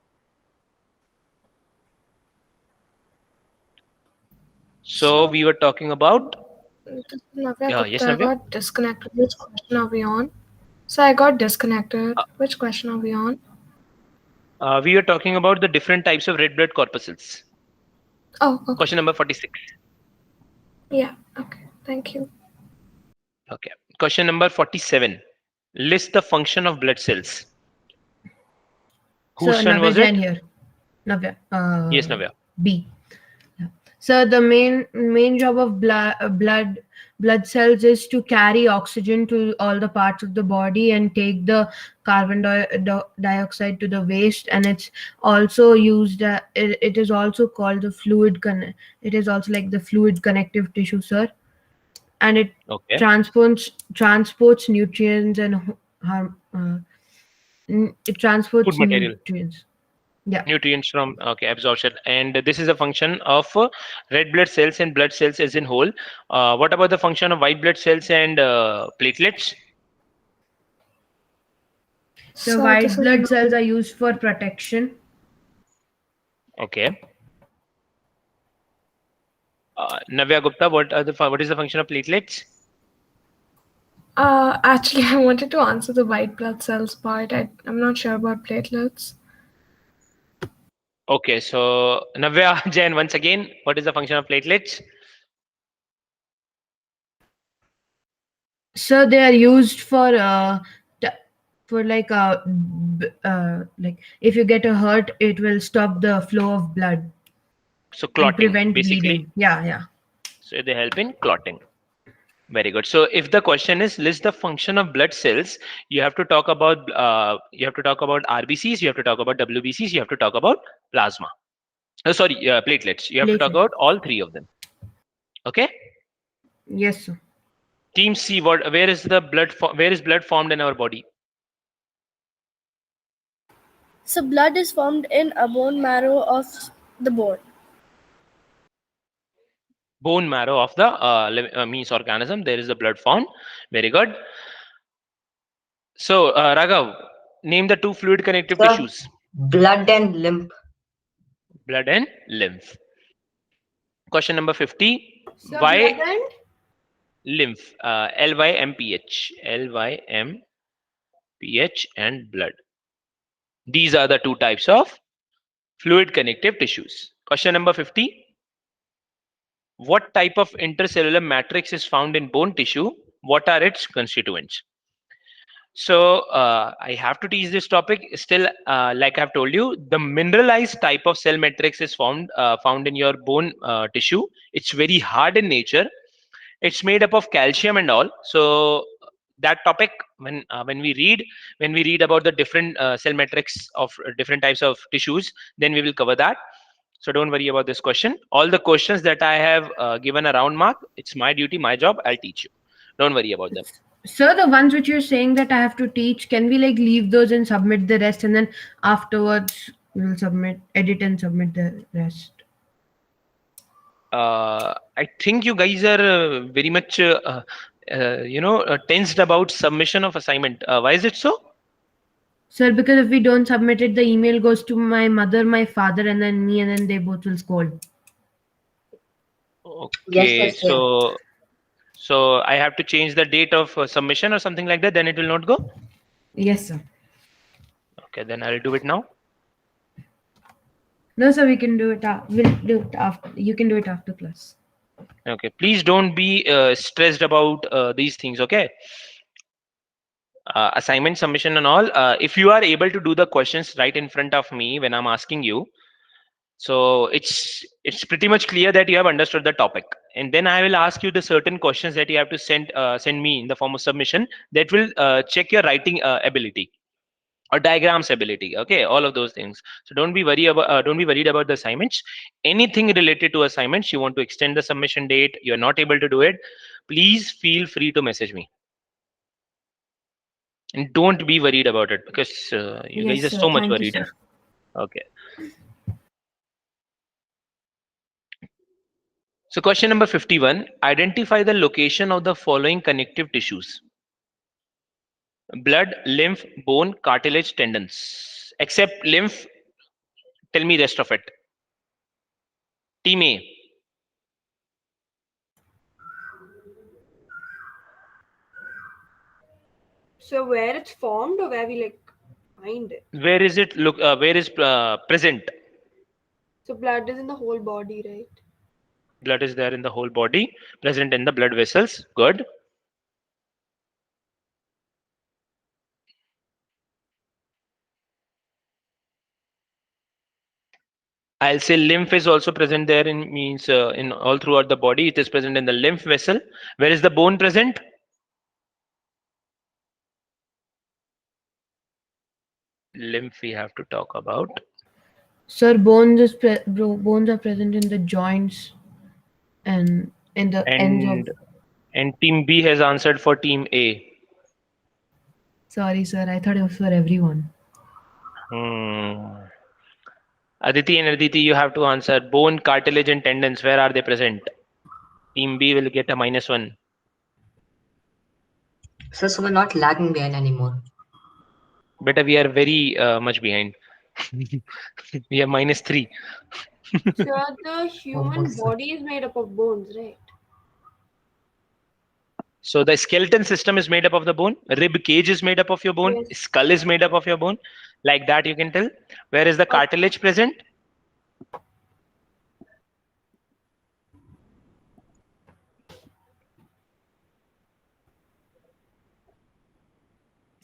So we were talking about. Navya Yes, Gupta, I Navya. got disconnected. Which question are we on? So I got disconnected. Which question are we on? We were talking about the different types of red blood corpuscles. Oh, okay. Question number 46. Yeah, okay. Thank you. Okay. Question number 47. List the function of blood cells. Whose So turn Navya was Jain it? here. Navya. Yes, Navya. B. Yeah. So the main job of blood cells is to carry oxygen to all the parts of the body and take the carbon dioxide to the waste, and it's also used. It is also called the fluid It is also like the fluid connective tissue, sir, and it Okay. transports nutrients and it transports Food material. nutrients. Yeah. Nutrients from absorption, and this is a function of red blood cells and blood cells as in whole. What about the function of white blood cells and platelets? So white blood cells are used for protection. Okay. Navya Gupta, what is the function of platelets? Actually, I wanted to answer the white blood cells part. I'm not sure about platelets. Okay, so Navya Jain, once again, what is the function of platelets? So they are used for like if you get a hurt, it will stop the flow of blood. So clotting, prevent basically. Bleeding. Yeah. So they help in clotting. Very good. So if the question is list the function of blood cells, you have to talk about RBCs, you have to talk about WBCs, you have to talk about plasma. Platelets. You have to talk about all 3 of them. Okay. Yes, sir. Team C, where is blood formed in our body? So blood is formed in a bone marrow of the bone. Bone marrow of the means organism. There is the blood formed. Very good. So Raghav, name the 2 fluid connective tissues. Blood and lymph. Blood and lymph. Question number 50. So Why blood and lymph? LYMPH. LYMPH and blood. These are the two types of fluid connective tissues. Question number 50. What type of intercellular matrix is found in bone tissue? What are its constituents? So I have to teach this topic. Still, like I've told you, the mineralized type of cell matrix is found in your bone tissue. It's very hard in nature. It's made up of calcium and all. So that topic, when we read about the different cell matrix of different types of tissues, then we will cover that. So don't worry about this question. All the questions that I have given a round mark, it's my duty, my job. I'll teach you. Don't worry about them. Sir, the ones which you're saying that I have to teach, can we like leave those and submit the rest, and then afterwards we'll edit and submit the rest? I think you guys are very much, tensed about submission of assignment. Why is it so? Sir, because if we don't submit it, the email goes to my mother, my father, and then me, and then they both will scold. Okay, Yes, sir. so I have to change the date of submission or something like that. Then it will not go. Yes, sir. Okay, then I'll do it now. No, sir, we can do it. We'll do it after. You can do it after class. Okay, please don't be stressed about these things. Okay. Assignment submission and all. If you are able to do the questions right in front of me when I'm asking you, so it's pretty much clear that you have understood the topic. And then I will ask you the certain questions that you have to send me in the form of submission that will check your writing ability or diagrams ability. Okay, all of those things. So don't be worried about the assignments. Anything related to assignments, you want to extend the submission date, you're not able to do it, please feel free to message me. And don't be worried about it, because you Yes, guys are sir. so much Thank you, worried. sir. Okay. So question number 51, identify the location of the following connective tissues: blood, lymph, bone, cartilage, tendons. Except lymph, tell me rest of it. Team A. so where it's formed or where we like find it. Where is it? Look, where is present? So blood is in the whole body, right? Blood is there in the whole body, present in the blood vessels. Good. I'll say lymph is also present there in means in all throughout the body. It is present in the lymph vessel. Where is the bone present? Lymph we have to talk about. Sir, bones are present in the joints and in the ends of. And team B has answered for team A. Sorry, sir. I thought it was for everyone. Aditi and Aditi, you have to answer. Bone, cartilage, and tendons, where are they present? Team B will get a -1. So we're not lagging behind anymore. Better, we are very much behind. We are -3. So the human body is made up of bones, right? So the skeleton system is made up of the bone. Rib cage is made up of your bone. Yes. Skull is made up of your bone. Like that, you can tell. Where is the cartilage present?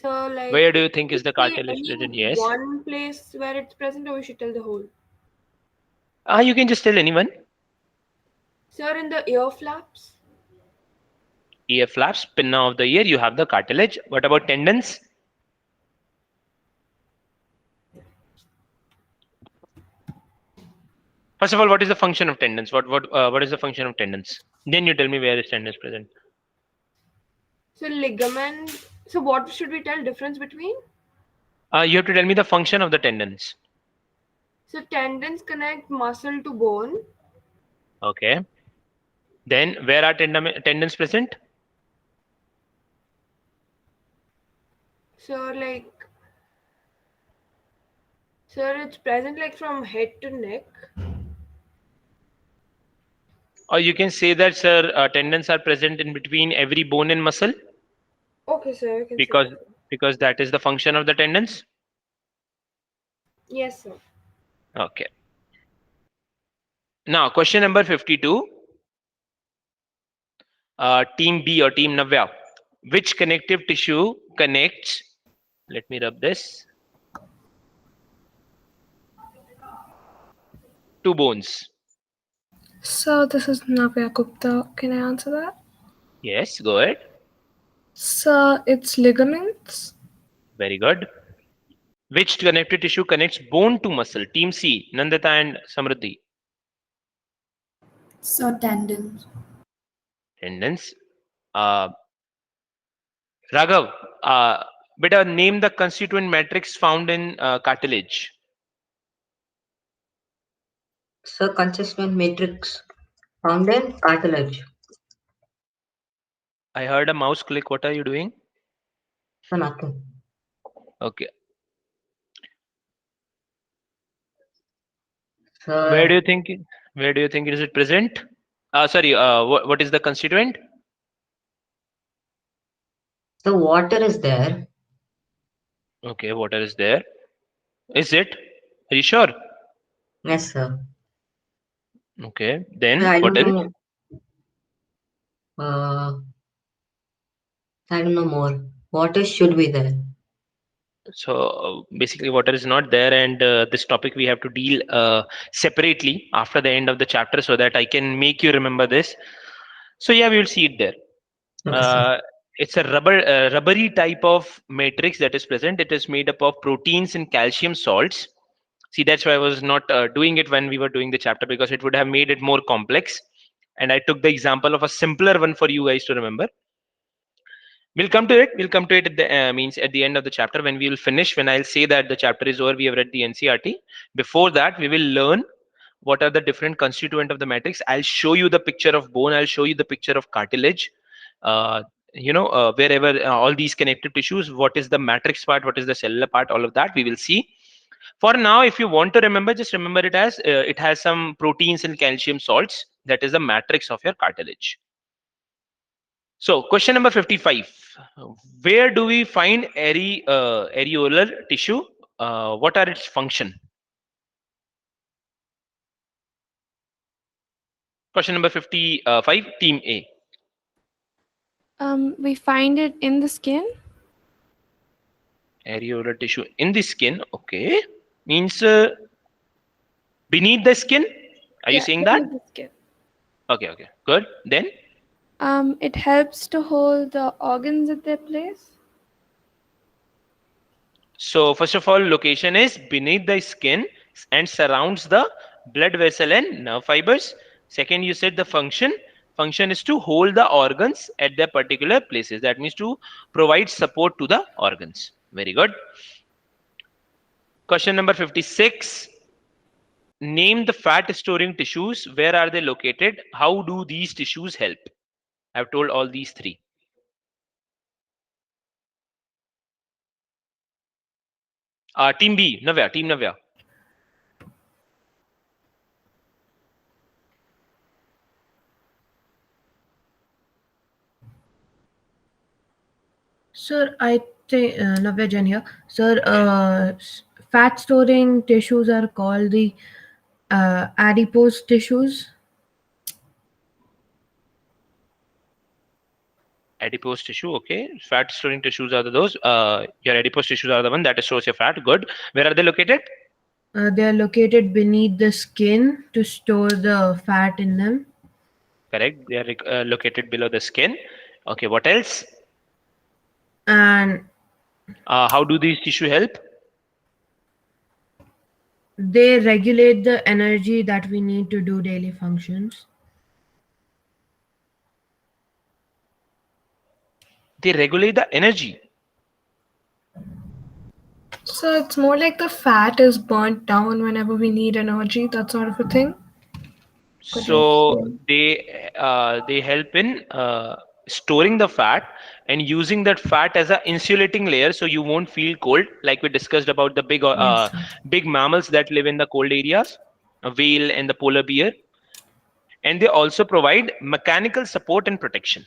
So like Where do you think is the should we cartilage tell present? Yes. one place where it's present, or we should tell the whole? You can just tell anyone. Sir, in the ear flaps. Ear flaps, pinna of the ear, you have the cartilage. What about tendons? First of all, what is the function of tendons? What is the function of tendons? Then you tell me where is tendons present. So ligament. So what should we tell difference between? You have to tell me the function of the tendons. So tendons connect muscle to bone. Okay. Then where are tendons present? So sir, it's present like from head to neck. Or you can say that, sir, tendons are present in between every bone and muscle Okay, sir. I can say because that. because that is the function of the tendons. Yes, sir. Okay. Now, question number 52. Team B or Team Navya. Which connective tissue connects? Let me rub this. Two bones. So this is Navya Gupta. Can I answer that? Yes, go ahead. So it's ligaments. Very good. Which connective tissue connects bone to muscle? Team C, Nandita and Samruddhi. So tendons. Tendons. Raghav, beta, name the constituent matrix found in cartilage. So consistent matrix found in cartilage. I heard a mouse click. What are you doing? So nothing. Okay. So Where do you think? Where do you think is it present? Sorry. What is the constituent? the water is there. Okay, water is there. Is it? Are you sure? Yes, sir. Okay. Then I what don't else? know. I don't know more. Water should be there. So basically, water is not there, and this topic we have to deal separately after the end of the chapter, so that I can make you remember this. So yeah, we will see it there. Okay, sir. It's a rubbery type of matrix that is present. It is made up of proteins and calcium salts. See, that's why I was not doing it when we were doing the chapter, because it would have made it more complex. And I took the example of a simpler one for you guys to remember. We'll come to it. We'll come to it at the means at the end of the chapter when we will finish. When I'll say that the chapter is over, we have read the NCERT. Before that, we will learn what are the different constituent of the matrix. I'll show you the picture of bone. I'll show you the picture of cartilage. Wherever all these connective tissues, what is the matrix part, what is the cellular part, all of that we will see. For now, if you want to remember, just remember it as it has some proteins and calcium salts. That is the matrix of your cartilage. So question number 55. Where do we find areolar tissue? What are its function? Question number 55, Team A. We find it in the skin. Areolar tissue in the skin. Okay. Means beneath the skin. Are you saying that? beneath the skin. Okay. Good. Then? It helps to hold the organs at their place. So first of all, location is beneath the skin and surrounds the blood vessel and nerve fibers. Second, you said the function is to hold the organs at their particular places. That means to provide support to the organs. Very good. Question number 56. Name the fat storing tissues. Where are they located? How do these tissues help? I've told all these three. Team B, Navya, Team Navya. Sir, I think Navya Jain here. Sir, fat storing tissues are called the adipose tissues. Adipose tissue, okay. Fat storing tissues are those. Your adipose tissues are the one that stores your fat. Good. Where are they located? They are located beneath the skin to store the fat in them. Correct. They are located below the skin. Okay. What else? And how do these tissue help? they regulate the energy that we need to do daily functions. They regulate the energy. So it's more like the fat is burnt down whenever we need energy, that sort of a thing. So they help in storing the fat and using that fat as an insulating layer, so you won't feel cold, like we discussed about the big mammals that live in the cold areas, a whale and the polar bear. and they also provide mechanical support and protection.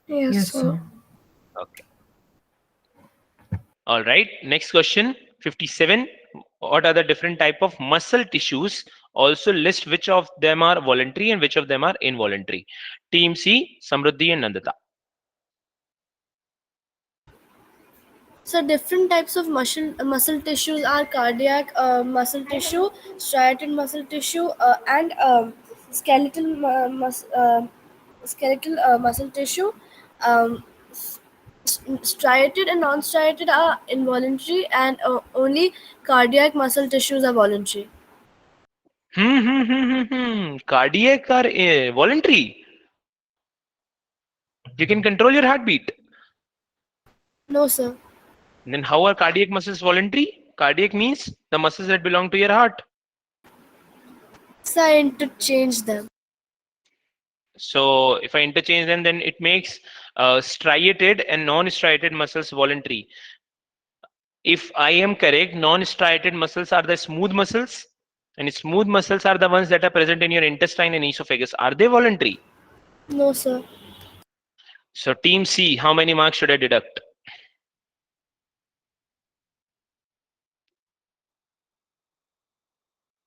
Yes, Yes, sir. sir. Okay. All right. Next question, 57. What are the different type of muscle tissues? Also list which of them are voluntary and which of them are involuntary. Team C, Samruddhi and Nandita. So different types of muscle tissues are cardiac muscle tissue, striated muscle tissue, and skeletal muscle tissue. Um, Striated and non-striated are involuntary, and only cardiac muscle tissues are voluntary. Cardiac are voluntary. You can control your heartbeat. No, sir. Then how are cardiac muscles voluntary? Cardiac means the muscles that belong to your heart. So I interchange them. So if I interchange them, then it makes striated and non-striated muscles voluntary. If I am correct, non-striated muscles are the smooth muscles, and smooth muscles are the ones that are present in your intestine and esophagus. Are they voluntary? No, sir. So team C, how many marks should I deduct?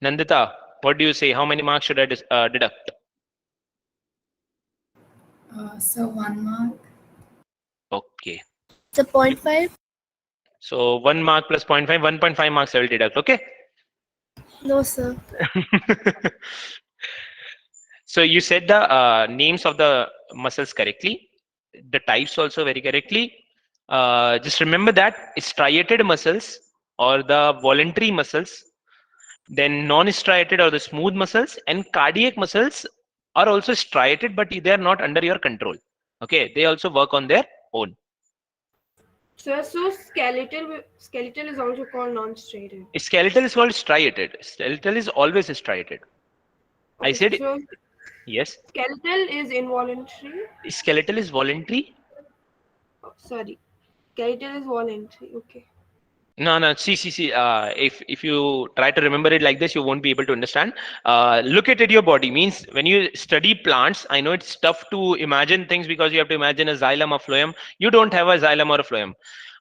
Nandita, what do you say? How many marks should I deduct? So 1 mark. Okay. It's a 0.5. So 1 mark plus 0.5, 1.5 marks I will deduct. Okay. No, sir. So you said the names of the muscles correctly, the types also very correctly. Just remember that striated muscles or the voluntary muscles, then non-striated or the smooth muscles, and cardiac muscles are also striated, but they are not under your control. Okay, they also work on their own. So skeletal is also called non-striated. Skeletal is called striated. Skeletal is always striated. I Okay, said so yes. skeletal is involuntary. Skeletal is voluntary. Oh, sorry, skeletal is voluntary. Okay. No. See. If you try to remember it like this, you won't be able to understand. Look at your body. Means when you study plants, I know it's tough to imagine things because you have to imagine a xylem or phloem. You don't have a xylem or a phloem.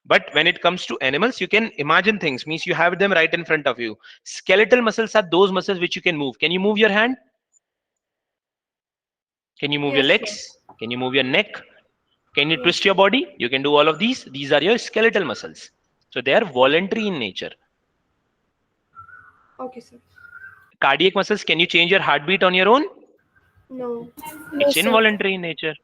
But when it comes to animals, you can imagine things. Means you have them right in front of you. Skeletal muscles are those muscles which you can move. Can you move your hand? Can you move your Yes, legs? Can you move your neck? Can you Yes. twist your body? You can do all of these. These are your skeletal muscles. So they are voluntary in nature. Okay, sir. Cardiac muscles, can you change your heartbeat on your own? No. No, It's sir. involuntary in nature.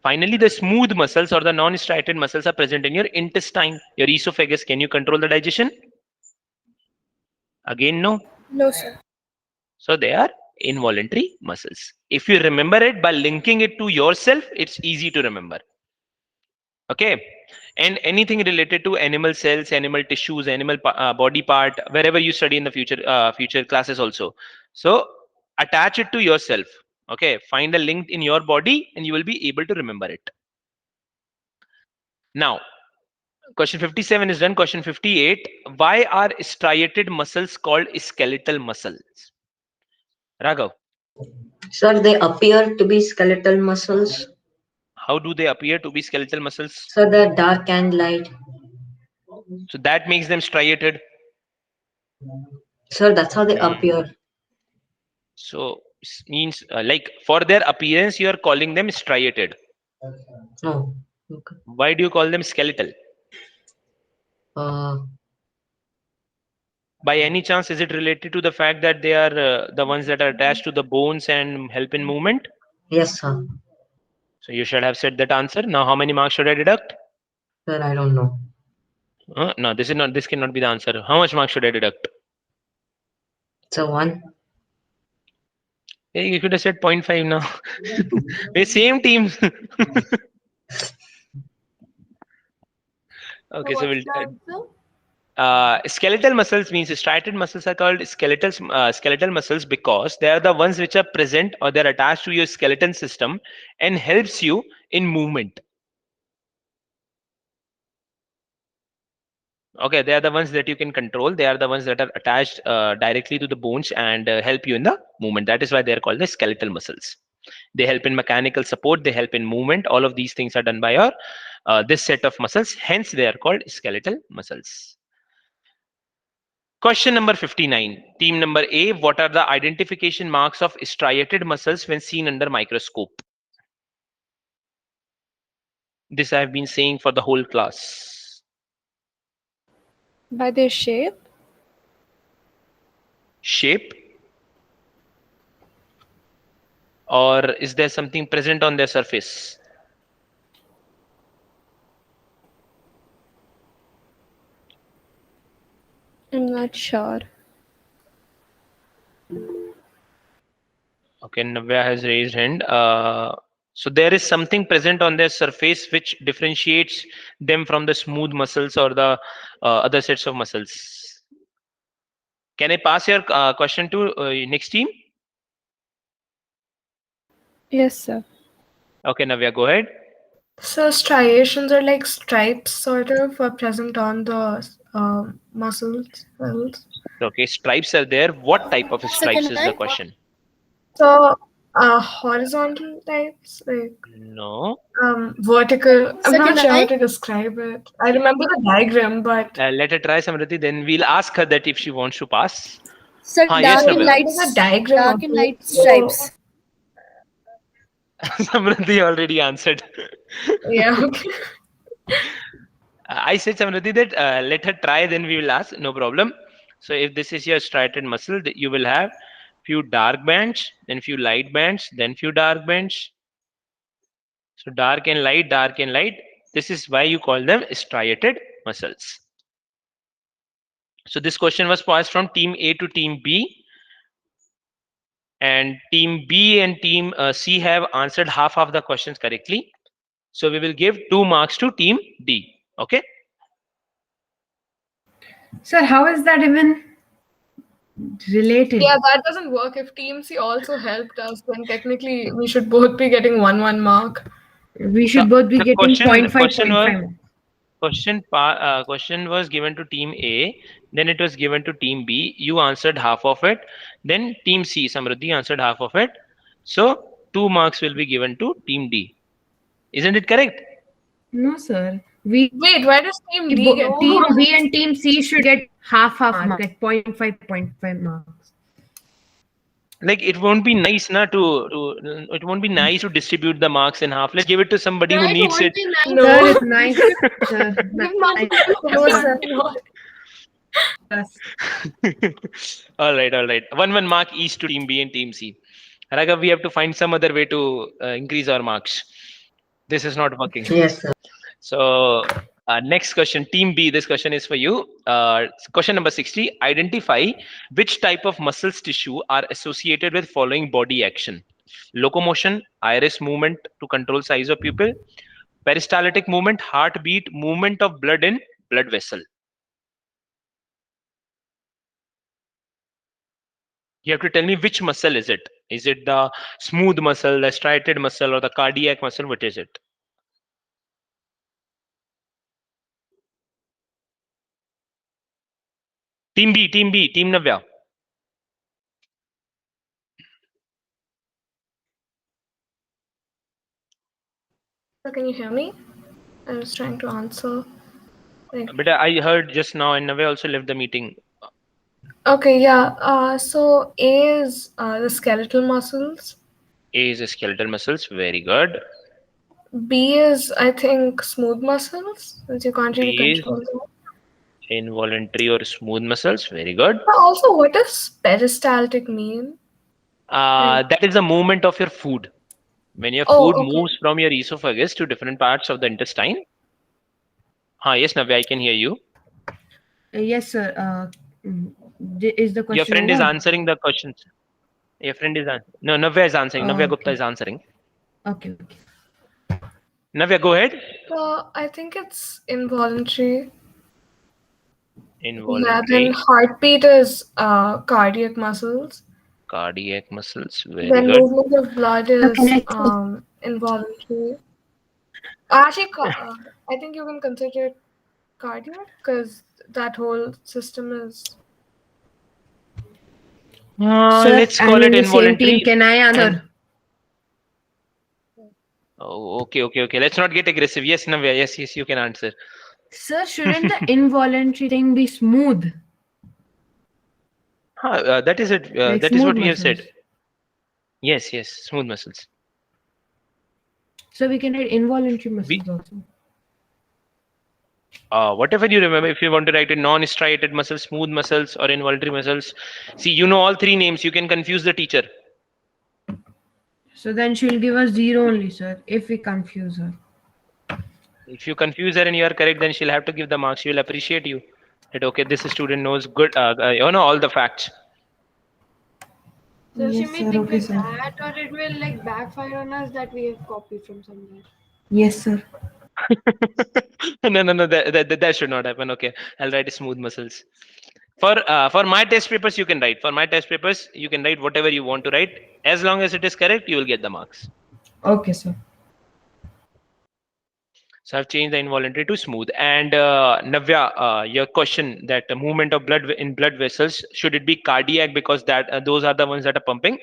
Finally, the smooth muscles or the non-striated muscles are present in your intestine, your esophagus. Can you control the digestion? Again, no. No, sir. So they are involuntary muscles. If you remember it by linking it to yourself, it's easy to remember. Okay. And anything related to animal cells, animal tissues, animal body part, wherever you study in the future classes also. So attach it to yourself. Okay, find a link in your body and you will be able to remember it. Now, question 57 is done. Question 58. Why are striated muscles called skeletal muscles? Raghav, Sir, they appear to be skeletal muscles. how do they appear to be skeletal muscles? So they're dark and light. So that makes them striated. Sir, that's how they appear. So means like for their appearance, you are calling them striated. Oh, okay. Why do you call them skeletal? By any chance, is it related to the fact that they are the ones that are attached to the bones and help in movement? Yes, sir. So you should have said that answer. Now, how many marks should I deduct? Sir, I don't know. No, this is not. This cannot be the answer. How much marks should I deduct? So 1. Hey, you could have said 0.5 now. We're same team. Okay, so what's the answer? skeletal muscles means striated muscles are called skeletal muscles because they are the ones which are present or they're attached to your skeleton system and helps you in movement. Okay, they are the ones that you can control. They are the ones that are attached directly to the bones and help you in the movement. That is why they are called the skeletal muscles. They help in mechanical support. They help in movement. All of these things are done by your this set of muscles. Hence, they are called skeletal muscles. Question number 59. Team number A. What are the identification marks of striated muscles when seen under microscope? This I have been saying for the whole class. By their shape? Shape? Or is there something present on their surface? I'm not sure. Okay, Navya has raised hand. So there is something present on their surface which differentiates them from the smooth muscles or the other sets of muscles. Can I pass your question to next team? Yes, sir. Okay, Navya, go ahead. So striations are like stripes, sort of, are present on the muscle cells. Okay, stripes are there. What type of stripes can is the I? question? So horizontal types, like No. vertical. I'm So not can sure I? how to describe it. I remember the diagram, but Let her try, Samriti. Then we'll ask her that if she wants to pass. So Yes, dark and Navya. light, the diagram dark of and it. light stripes. Samriti already answered. Yeah. Okay. I said, Samriti, that let her try, then we will ask. No problem. So if this is your striated muscle, that you will have few dark bands, then few light bands, then few dark bands. So dark and light, dark and light. This is why you call them striated muscles. So this question was passed from team A to team B. And team B and team C have answered half of the questions correctly. So we will give 2 marks to team D. Okay. Sir, how is that even related? Yeah, that doesn't work. If Team C also helped us, then technically we should both be getting 1 mark. We should both be The getting question, 0.5, question was 0.5. question was given to team A, then it was given to team B. You answered half of it. Then team C, Samruddhi, answered half of it. So 2 marks will be given to team D. Isn't it correct? No, sir. We Wait, why does Team D get team B and team C should get half mark, get 0.5 marks. Like it won't be nice na it won't be nice to distribute the marks in half. Let's give it to somebody who needs it. No. Sir, it's nice. Sir. Nice. No, sir, no. Yes. all right. 1 mark each to team B and team C. Raghav, we have to find some other way to increase our marks. This is not working. Yes, sir. So next question, team B, this question is for you. Question number 60, identify which type of muscles tissue are associated with following body action: locomotion, iris movement to control size of pupil, peristaltic movement, heartbeat, movement of blood in blood vessel. You have to tell me which muscle is it. Is it the smooth muscle, the striated muscle, or the cardiac muscle? What is it? Team B, Team Navya. So can you hear me? I was trying to answer. But I heard just now, and Navya also left the meeting. Okay, yeah. So A is the skeletal muscles. A is skeletal muscles. Very good. B is, I think, smooth muscles, since you can't really B is control them. involuntary or smooth muscles. Very good. But also, what does peristaltic mean? That is the movement of your food. When your Oh, food okay. moves from your esophagus to different parts of the intestine. Yes, Navya, I can hear you. Yes, sir. Is the question Your friend is over? answering the questions. Your friend is no, Navya is answering. Navya Gupta Okay. is answering. Okay. Navya, go ahead. So I think it's involuntary. Yeah, Involuntary, then heartbeat is cardiac muscles. cardiac muscles. Very Then good. movement of blood is involuntary. Actually, I think you can consider it cardiac, because that whole system is. Sir, Let's I'm call it in the same team. involuntary. Can I answer? Oh, okay. Let's not get aggressive. Yes, Navya. Yes, you can answer. Sir, shouldn't the involuntary thing be smooth? That is it. Like That is smooth what we have said. muscles. Yes, smooth muscles. So we can write involuntary muscles also. Whatever you remember, if you want to write it non-striated muscles, smooth muscles, or involuntary muscles. See, you know all three names. You can confuse the teacher. So then she'll give us 0 only, sir, if we confuse her. If you confuse her and you are correct, then she'll have to give the marks. She will appreciate you. That okay, this student knows good. All the facts. So she Yes, may sir. think Okay, like sir. that, or it will like backfire on us that we have copied from somewhere. Yes, sir. No. That should not happen. Okay, I'll write smooth muscles. For my test papers, you can write. For my test papers, you can write whatever you want to write. As long as it is correct, you will get the marks. Okay, sir. So I've changed the involuntary to smooth. And Navya, your question that the movement of blood in blood vessels, should it be cardiac because that those are the ones that are pumping?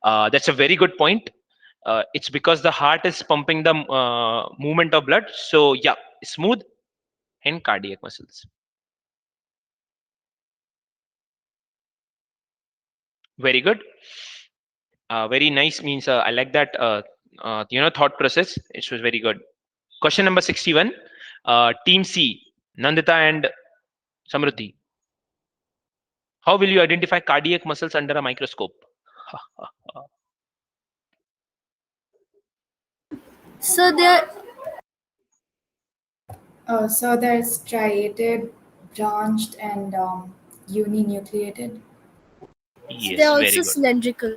That's a very good point. It's because the heart is pumping the movement of blood. So yeah, smooth and cardiac muscles. Very good. Very nice. Means I like that. Thought process. It was very good. Question number 61. Team C, Nandita and Samruddhi. How will you identify cardiac muscles under a microscope? So they're So they're striated, branched, and uninucleated. Yes, they're very also good. cylindrical.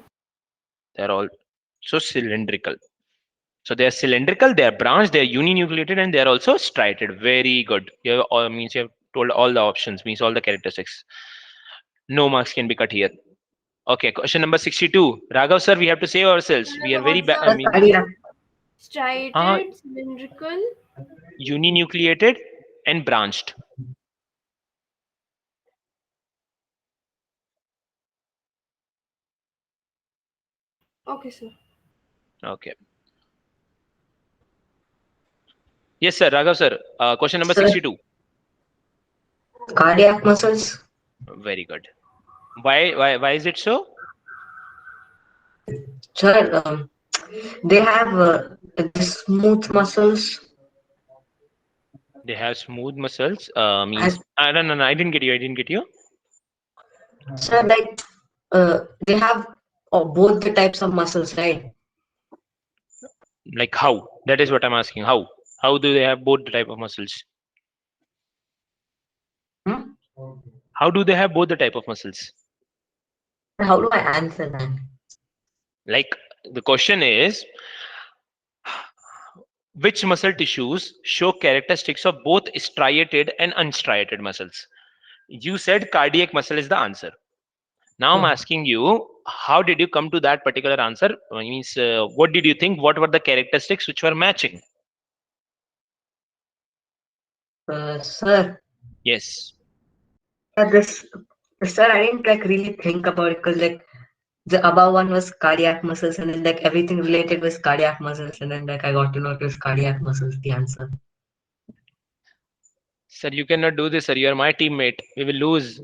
They're all so cylindrical. So they are cylindrical, they are branched, they are uninucleated, and they are also striated. Very good. You have, means you have told all the options, means all the characteristics. No marks can be cut here. Okay, question number 62. Raghav sir, we have to save ourselves. We are very bad. I mean, Cardiac. Striated, cylindrical. uninucleated and branched. Okay, sir. Okay. Yes, sir. Raghav sir. Question number Sir. 62. Cardiac muscles. Very good. Why is it so? Sir, they have the smooth muscles. They have smooth muscles. Means no. I didn't get you. Sir, like they have both the types of muscles, right? Like how? That is what I'm asking. How? How do they have both the type of muscles? Hmm? How do they have both the type of muscles? How do I answer that? Like the question is, which muscle tissues show characteristics of both striated and unstriated muscles? You said cardiac muscle is the answer. Now I'm asking you, how did you come to that particular answer? Means, what did you think? What were the characteristics which were matching? Sir. Yes. Sir, I didn't like really think about it because like the above one was cardiac muscles and then like everything related was cardiac muscles and then like I got to know it was cardiac muscles the answer. Sir, you cannot do this, sir. You are my teammate. We will lose.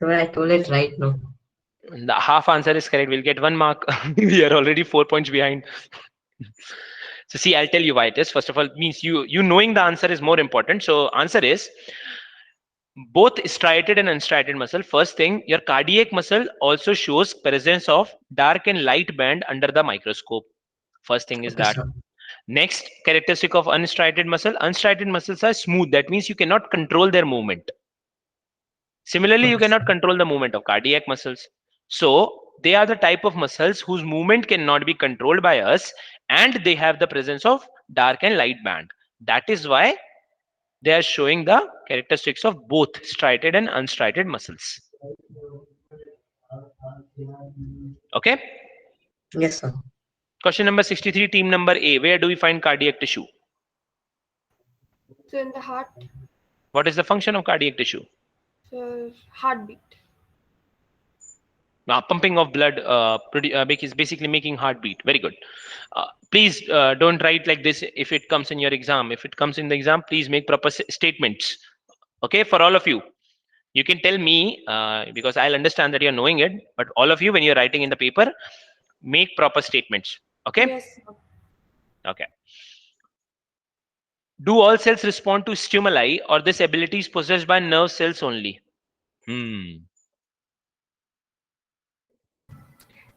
So I told it right now. The half answer is correct. We'll get 1 mark. We are already 4 points behind. So see, I'll tell you why it is. First of all, means you knowing the answer is more important. So answer is both striated and unstriated muscle. First thing, your cardiac muscle also shows presence of dark and light band under the microscope. First thing is that. Sir. Next characteristic of unstriated muscle. Unstriated muscles are smooth. That means you cannot control their movement. Similarly, you cannot control the movement of cardiac muscles. So they are the type of muscles whose movement cannot be controlled by us, and they have the presence of dark and light band. That is why they are showing the characteristics of both striated and unstriated muscles. Okay. Yes, sir. Question number 63, team number A. Where do we find cardiac tissue? So in the heart, What is the function of cardiac tissue? so heartbeat. Pumping of blood is basically making heartbeat. Very good. Please don't write like this if it comes in your exam. If it comes in the exam, please make proper statements. Okay, for all of you. You can tell me because I'll understand that you're knowing it, but all of you, when you're writing in the paper, make proper statements. Okay? Yes, sir. Okay. Do all cells respond to stimuli, or this ability is possessed by nerve cells only?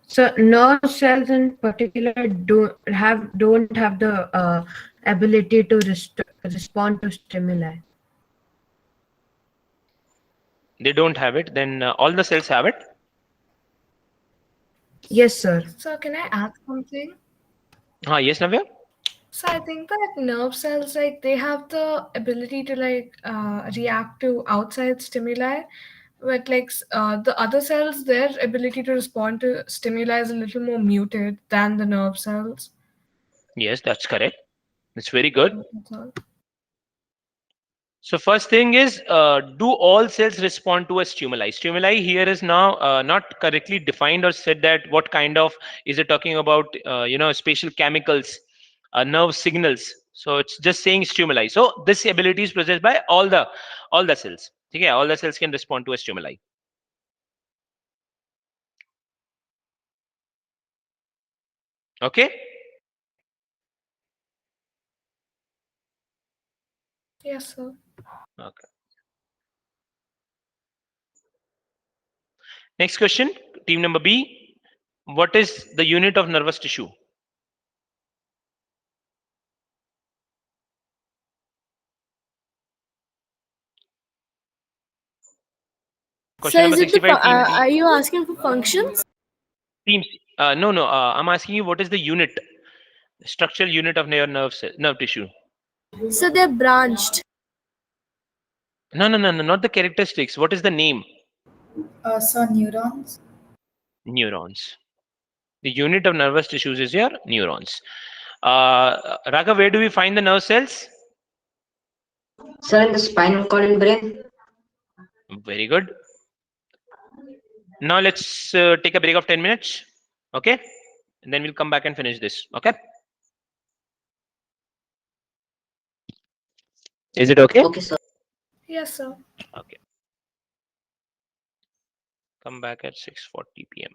So nerve cells in particular don't have the ability to respond to stimuli. They don't have it. Then all the cells have it. Yes, sir. So can I ask something? Yes, Navya? So I think that nerve cells, like they have the ability to react to outside stimuli, but the other cells, their ability to respond to stimuli is a little more muted than the nerve cells. Yes, that's correct. It's very good. That's all. So first thing is, do all cells respond to a stimuli? Stimuli here is now not correctly defined or said that what kind of, is it talking about, spatial chemicals, nerve signals. So it's just saying stimuli. So this ability is possessed by all the cells. Okay, all the cells can respond to a stimuli. Okay. Yes, sir. Okay. Next question, team number B. What is the unit of nervous tissue? Question So number is it the 65, team B. are you asking for functions? Teams. No. I'm asking you what is the unit, structural unit of your nerve tissue. So they're branched. No, not the characteristics. What is the name? So neurons. Neurons. The unit of nervous tissues is your neurons. Raghav, where do we find the nerve cells? Sir, in the spinal cord and brain. Very good. Now let's take a break of 10 minutes. Okay, and then we'll come back and finish this. Okay. Is it okay? Okay, sir. Yes, sir. Okay. Come back at 6:40 p.m.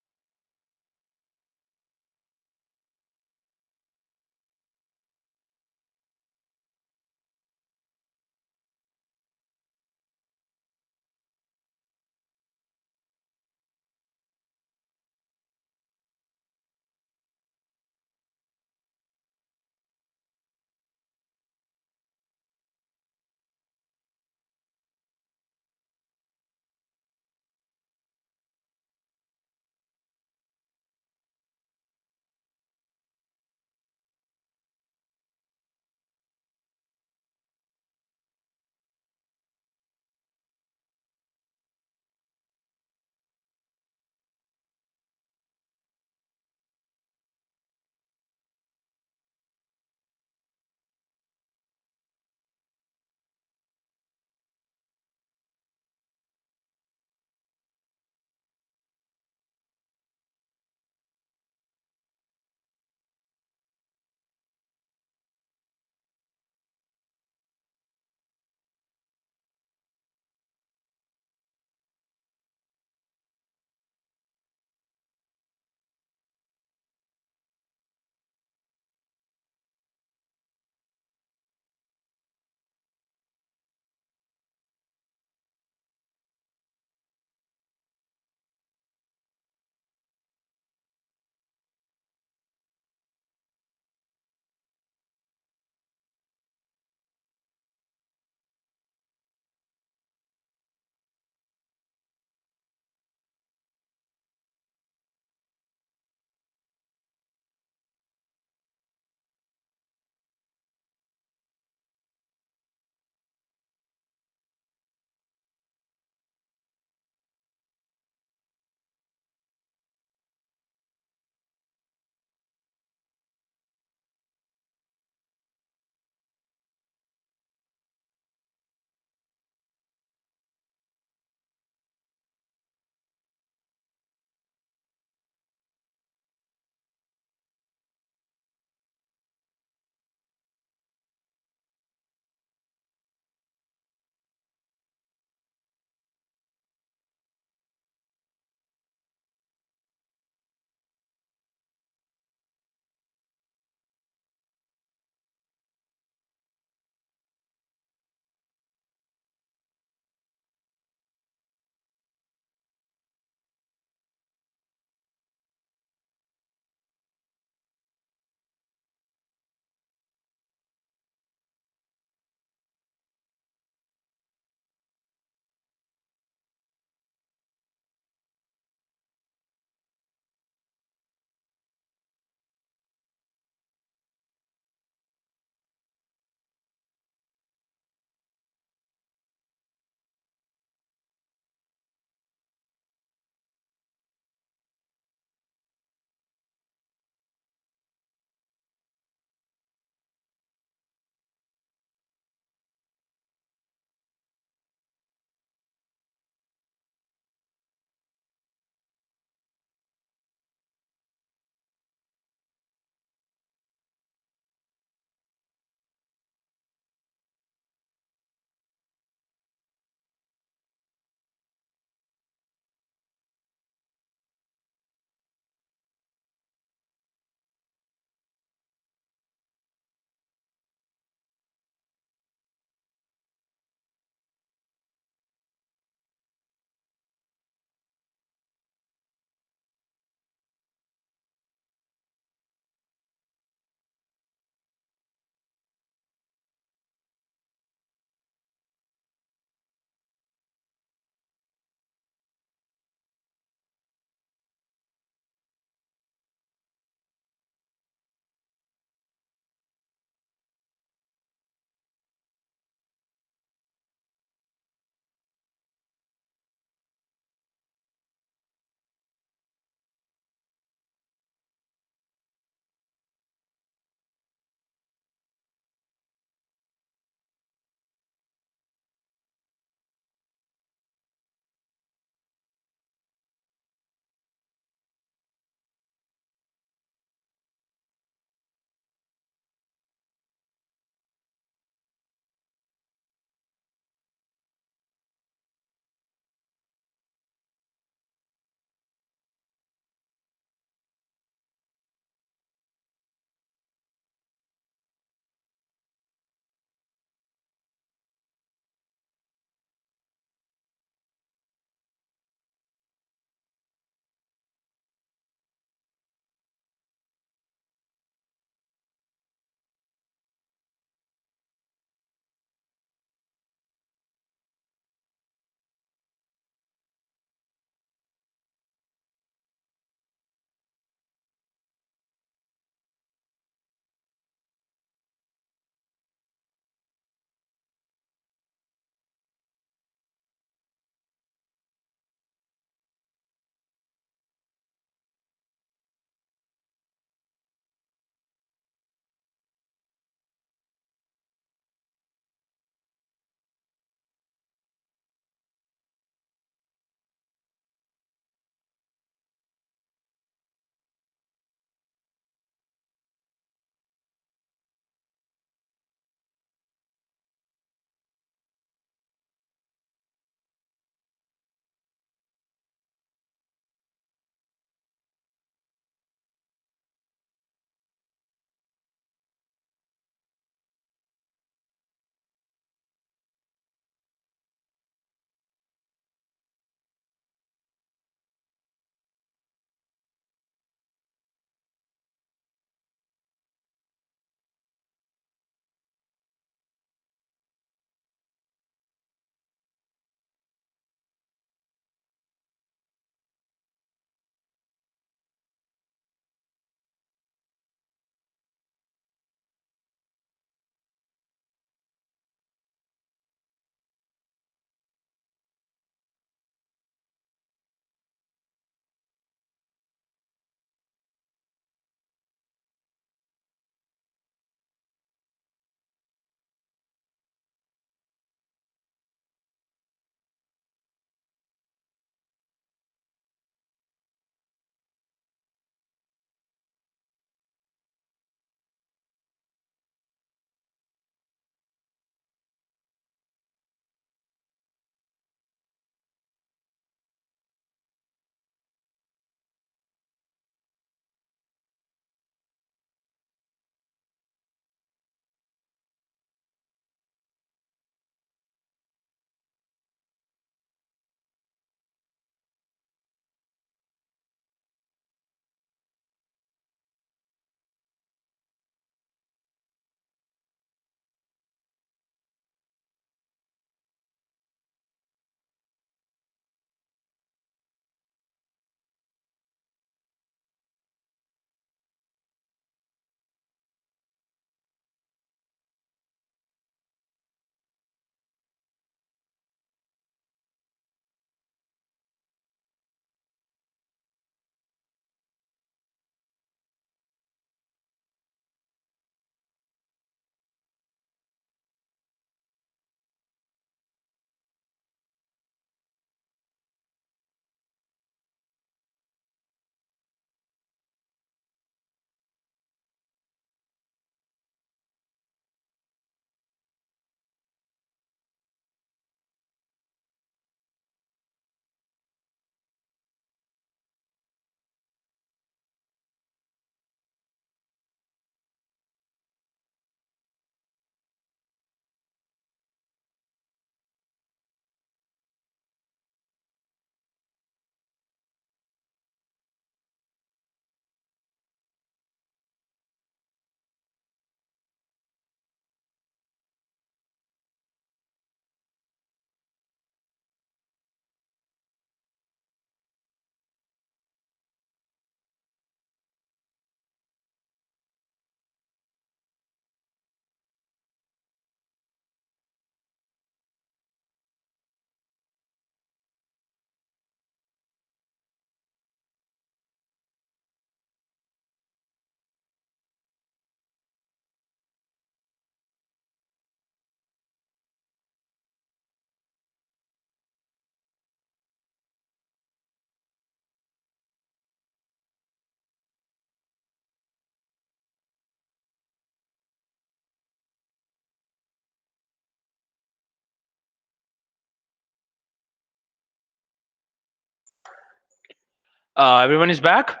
Everyone is back?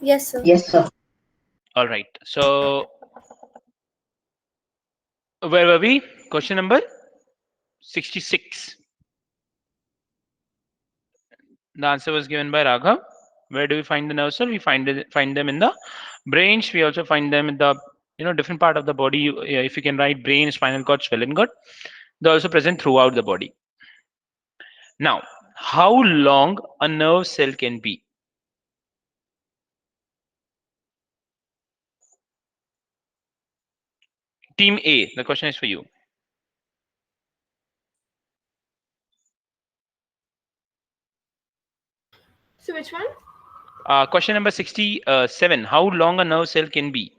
Yes, sir. Yes, sir. All right. So where were we? Question number 66. The answer was given by Raghav. Where do we find the nerve cell? We find them in the brains. We also find them in the different part of the body. If you can write brain, spinal cord, swollen cord, they're also present throughout the body. Now, how long a nerve cell can be? Team A, the question is for you. So which one? Question number 67. How long a nerve cell can be?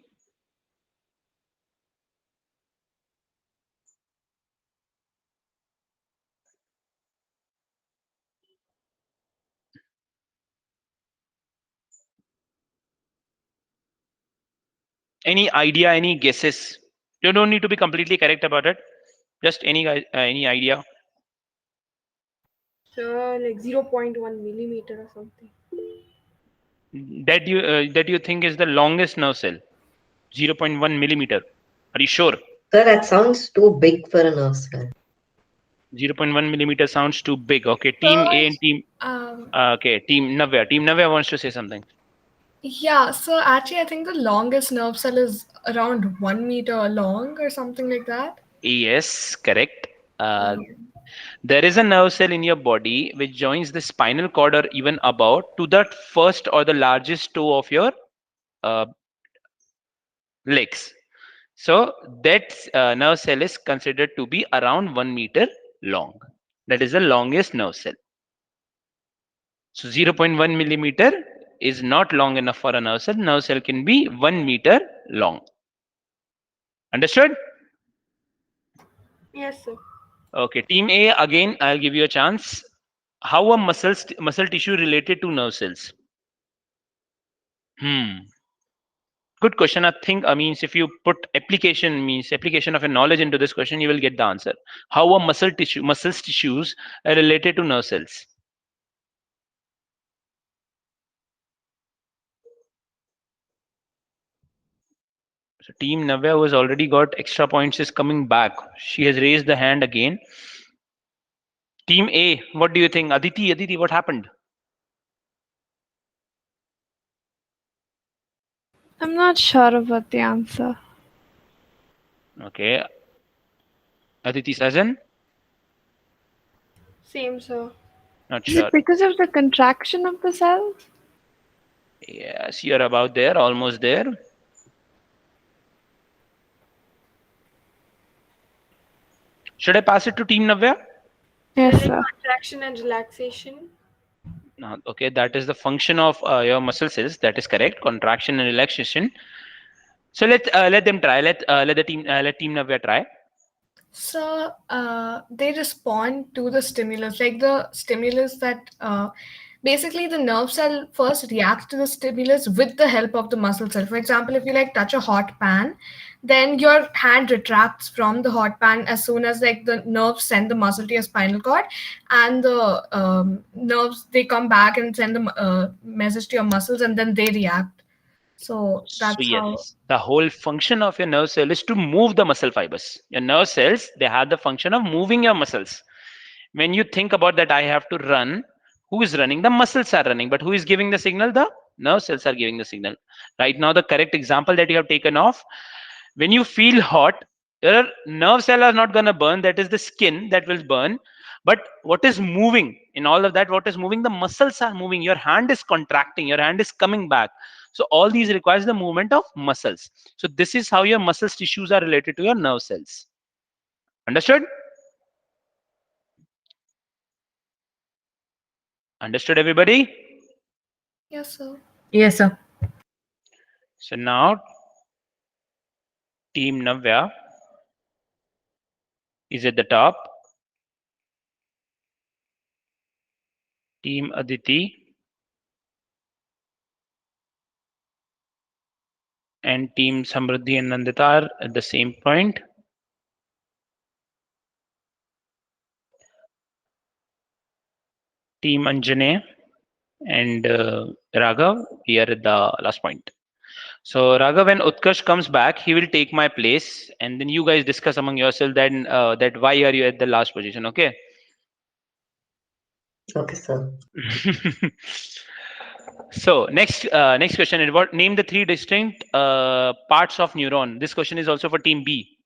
Any idea, any guesses? You don't need to be completely correct about it. Just any idea. So like 0.1 millimeter or something. That you think is the longest nerve cell? 0.1 millimeter. Are you sure? Sir, that sounds too big for a nerve cell. 0.1 millimeter sounds too big. Okay, team A and team. Okay, team Navya. Team Navya wants to say something. Yeah, so actually, I think the longest nerve cell is around 1 meter long or something like that. Yes, correct. There is a nerve cell in your body which joins the spinal cord or even above to the first or the largest toe of your legs. So that nerve cell is considered to be around 1 meter long. That is the longest nerve cell. So 0.1 millimeter is not long enough for a nerve cell. Nerve cell can be 1 meter long. Understood? Yes, sir. Okay, team A, again, I'll give you a chance. How a muscle tissue related to nerve cells? Good question. I think means if you put application of a knowledge into this question, you will get the answer. How a muscle tissues are related to nerve cells? So team Navya, who has already got extra points, is coming back. She has raised the hand again. Team A, what do you think? Aditi, what happened? I'm not sure about the answer. Okay. Aditi Sajan? Same, sir. Not Is sure. it because of the contraction of the cells? Yes, you're about there, almost there. Should I pass it to team Navya? Yes, Like sir. contraction and relaxation. No, okay, that is the function of your muscle cells. That is correct. Contraction and relaxation. So let them try. Let team Navya try. So they respond to the stimulus, like the stimulus that basically the nerve cell first reacts to the stimulus with the help of the muscle cell. For example, if you like touch a hot pan, then your hand retracts from the hot pan as soon as like the nerves send the muscle to your spinal cord, and the nerves they come back and send the message to your muscles, and then they react. So So that's how. yes, the whole function of your nerve cell is to move the muscle fibers. Your nerve cells, they have the function of moving your muscles. When you think about that, I have to run. Who is running? The muscles are running, but who is giving the signal? The nerve cells are giving the signal. Right now, the correct example that you have taken off, when you feel hot, your nerve cell are not going to burn. That is the skin that will burn. But what is moving in all of that? What is moving? The muscles are moving. Your hand is contracting. Your hand is coming back. So all these requires the movement of muscles. So this is how your muscles tissues are related to your nerve cells. Understood? Understood, everybody? Yes, sir. Yes, sir. So now team Navya is at the top. Team Aditi and team Samriddhi and Nandita are at the same point. Team Anjane and Raghav, we are at the last point. So Raghav, when Utkarsh comes back, he will take my place, and then you guys discuss among yourself then that why are you at the last position, okay? Okay, sir. So next question is what name the three distinct parts of neuron. This question is also for team B.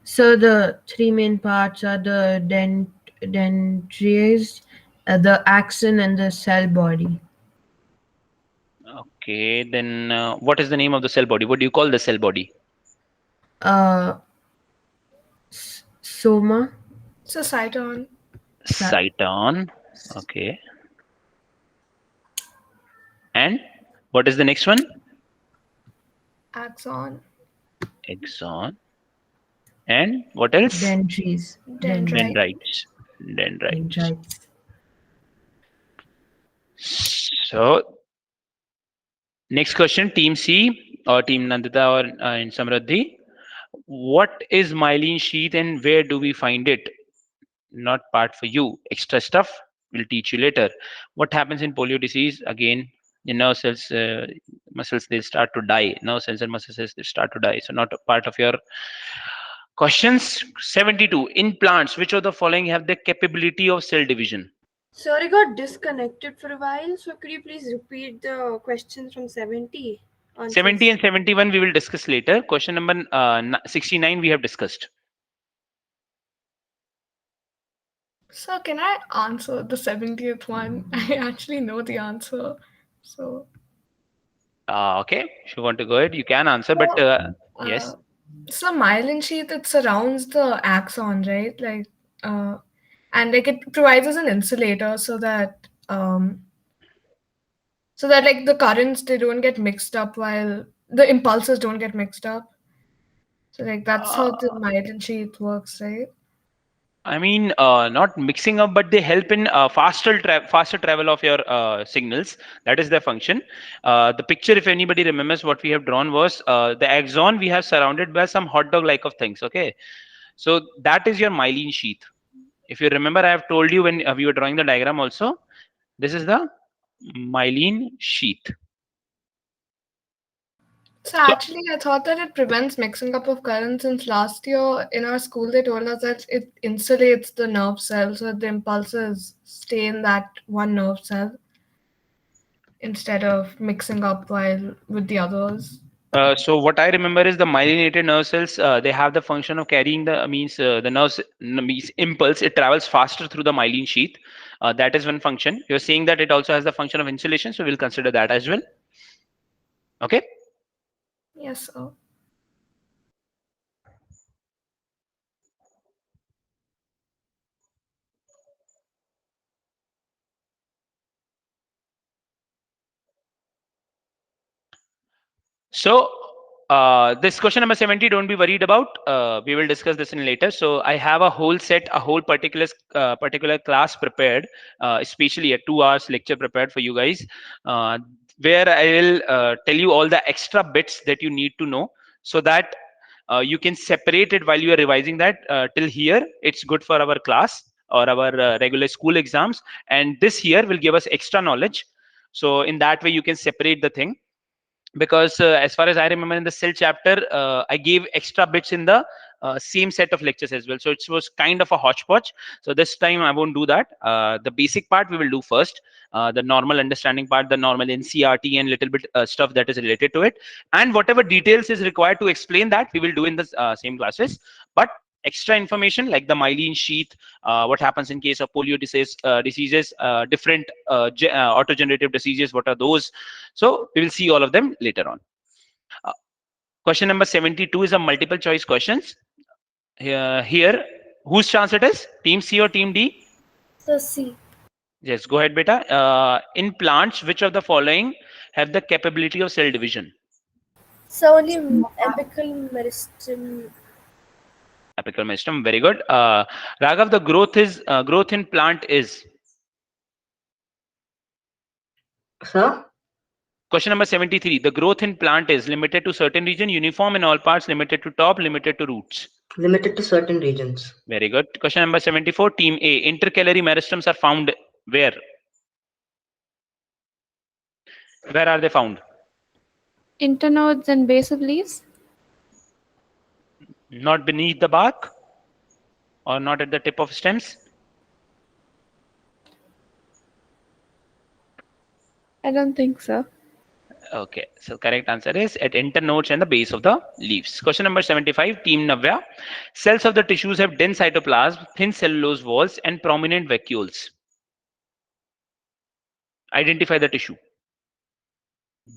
So the three main parts are the dendrites, the axon, and the cell body. Okay, then what is the name of the cell body? What do you call the cell body? Soma. So cyton. Cyton. Okay. And what is the next one? Axon. Axon. And what else? Dendrites. Dendrites. So next question, team C or team Nandita or in Samruddhi. What is myelin sheath and where do we find it? Not part for you. Extra stuff we'll teach you later. What happens in polio disease? Again, the nerve cells, muscles, they start to die. Nerve cells and muscle cells, they start to die. So not a part of your questions. 72. In plants, which of the following have the capability of cell division? Sir, I got disconnected for a while, so could you please repeat the questions from 70? 70 and 71 we will discuss later. Question number 69 we have discussed. So can I answer the 70th one? I actually know the answer. So Okay, if you want to go ahead, you can answer, but yes. So myelin sheath, it surrounds the axon, right? Like and like it provides us an insulator so that like the currents, they don't get mixed up while the impulses don't get mixed up. So like that's how the myelin sheath works, right? I mean, not mixing up, but they help in faster travel of your signals. That is their function. The picture, if anybody remembers, what we have drawn was the axon we have surrounded by some hot dog like of things. Okay, so that is your myelin sheath. If you remember, I have told you when we were drawing the diagram also. This is the myelin sheath. So actually, I thought that it prevents mixing up of currents, since last year in our school they told us that it insulates the nerve cell so that the impulses stay in that one nerve cell instead of mixing up while with the others. So what I remember is the myelinated nerve cells. They have the function of carrying the the nerves means impulse. It travels faster through the myelin sheath. That is one function. You're saying that it also has the function of insulation, so we'll consider that as well. Okay. Yes, sir. So this question number 70, don't be worried about. We will discuss this in later. So I have a whole set, a whole particular class prepared, especially a 2 hours lecture prepared for you guys, where I will tell you all the extra bits that you need to know so that you can separate it while you are revising that till here. It's good for our class or our regular school exams, and this here will give us extra knowledge. So in that way, you can separate the thing. Because as far as I remember in the cell chapter, I gave extra bits in the same set of lectures as well. So it was kind of a hodgepodge. So this time I won't do that. The basic part we will do first. The normal understanding part, the normal NCRT and little bit stuff that is related to it. And whatever details is required to explain that, we will do in the same classes. But extra information like the myelin sheath, what happens in case of polio diseases, different autogenerative diseases, what are those? So we will see all of them later on. Question number 72 is a multiple choice questions. Here, whose chance it is? Team C or Team D? So C. Yes, go ahead, beta. In plants, which of the following have the capability of cell division? So only apical meristem. Apical meristem, very good. Raghav, the growth in plant is? Sir? Question number 73. The growth in plant is limited to certain region, uniform in all parts, limited to top, limited to roots. Limited to certain regions. Very good. Question number 74. Team A. Intercalary meristems are found Where? Where are they found? Internodes and base of leaves? Not beneath the bark? Or not at the tip of stems? I don't think so. Okay, so correct answer is at internodes and the base of the leaves. Question number 75, Team Navya. Cells of the tissues have dense cytoplasm, thin cellulose walls, and prominent vacuoles. Identify the tissue.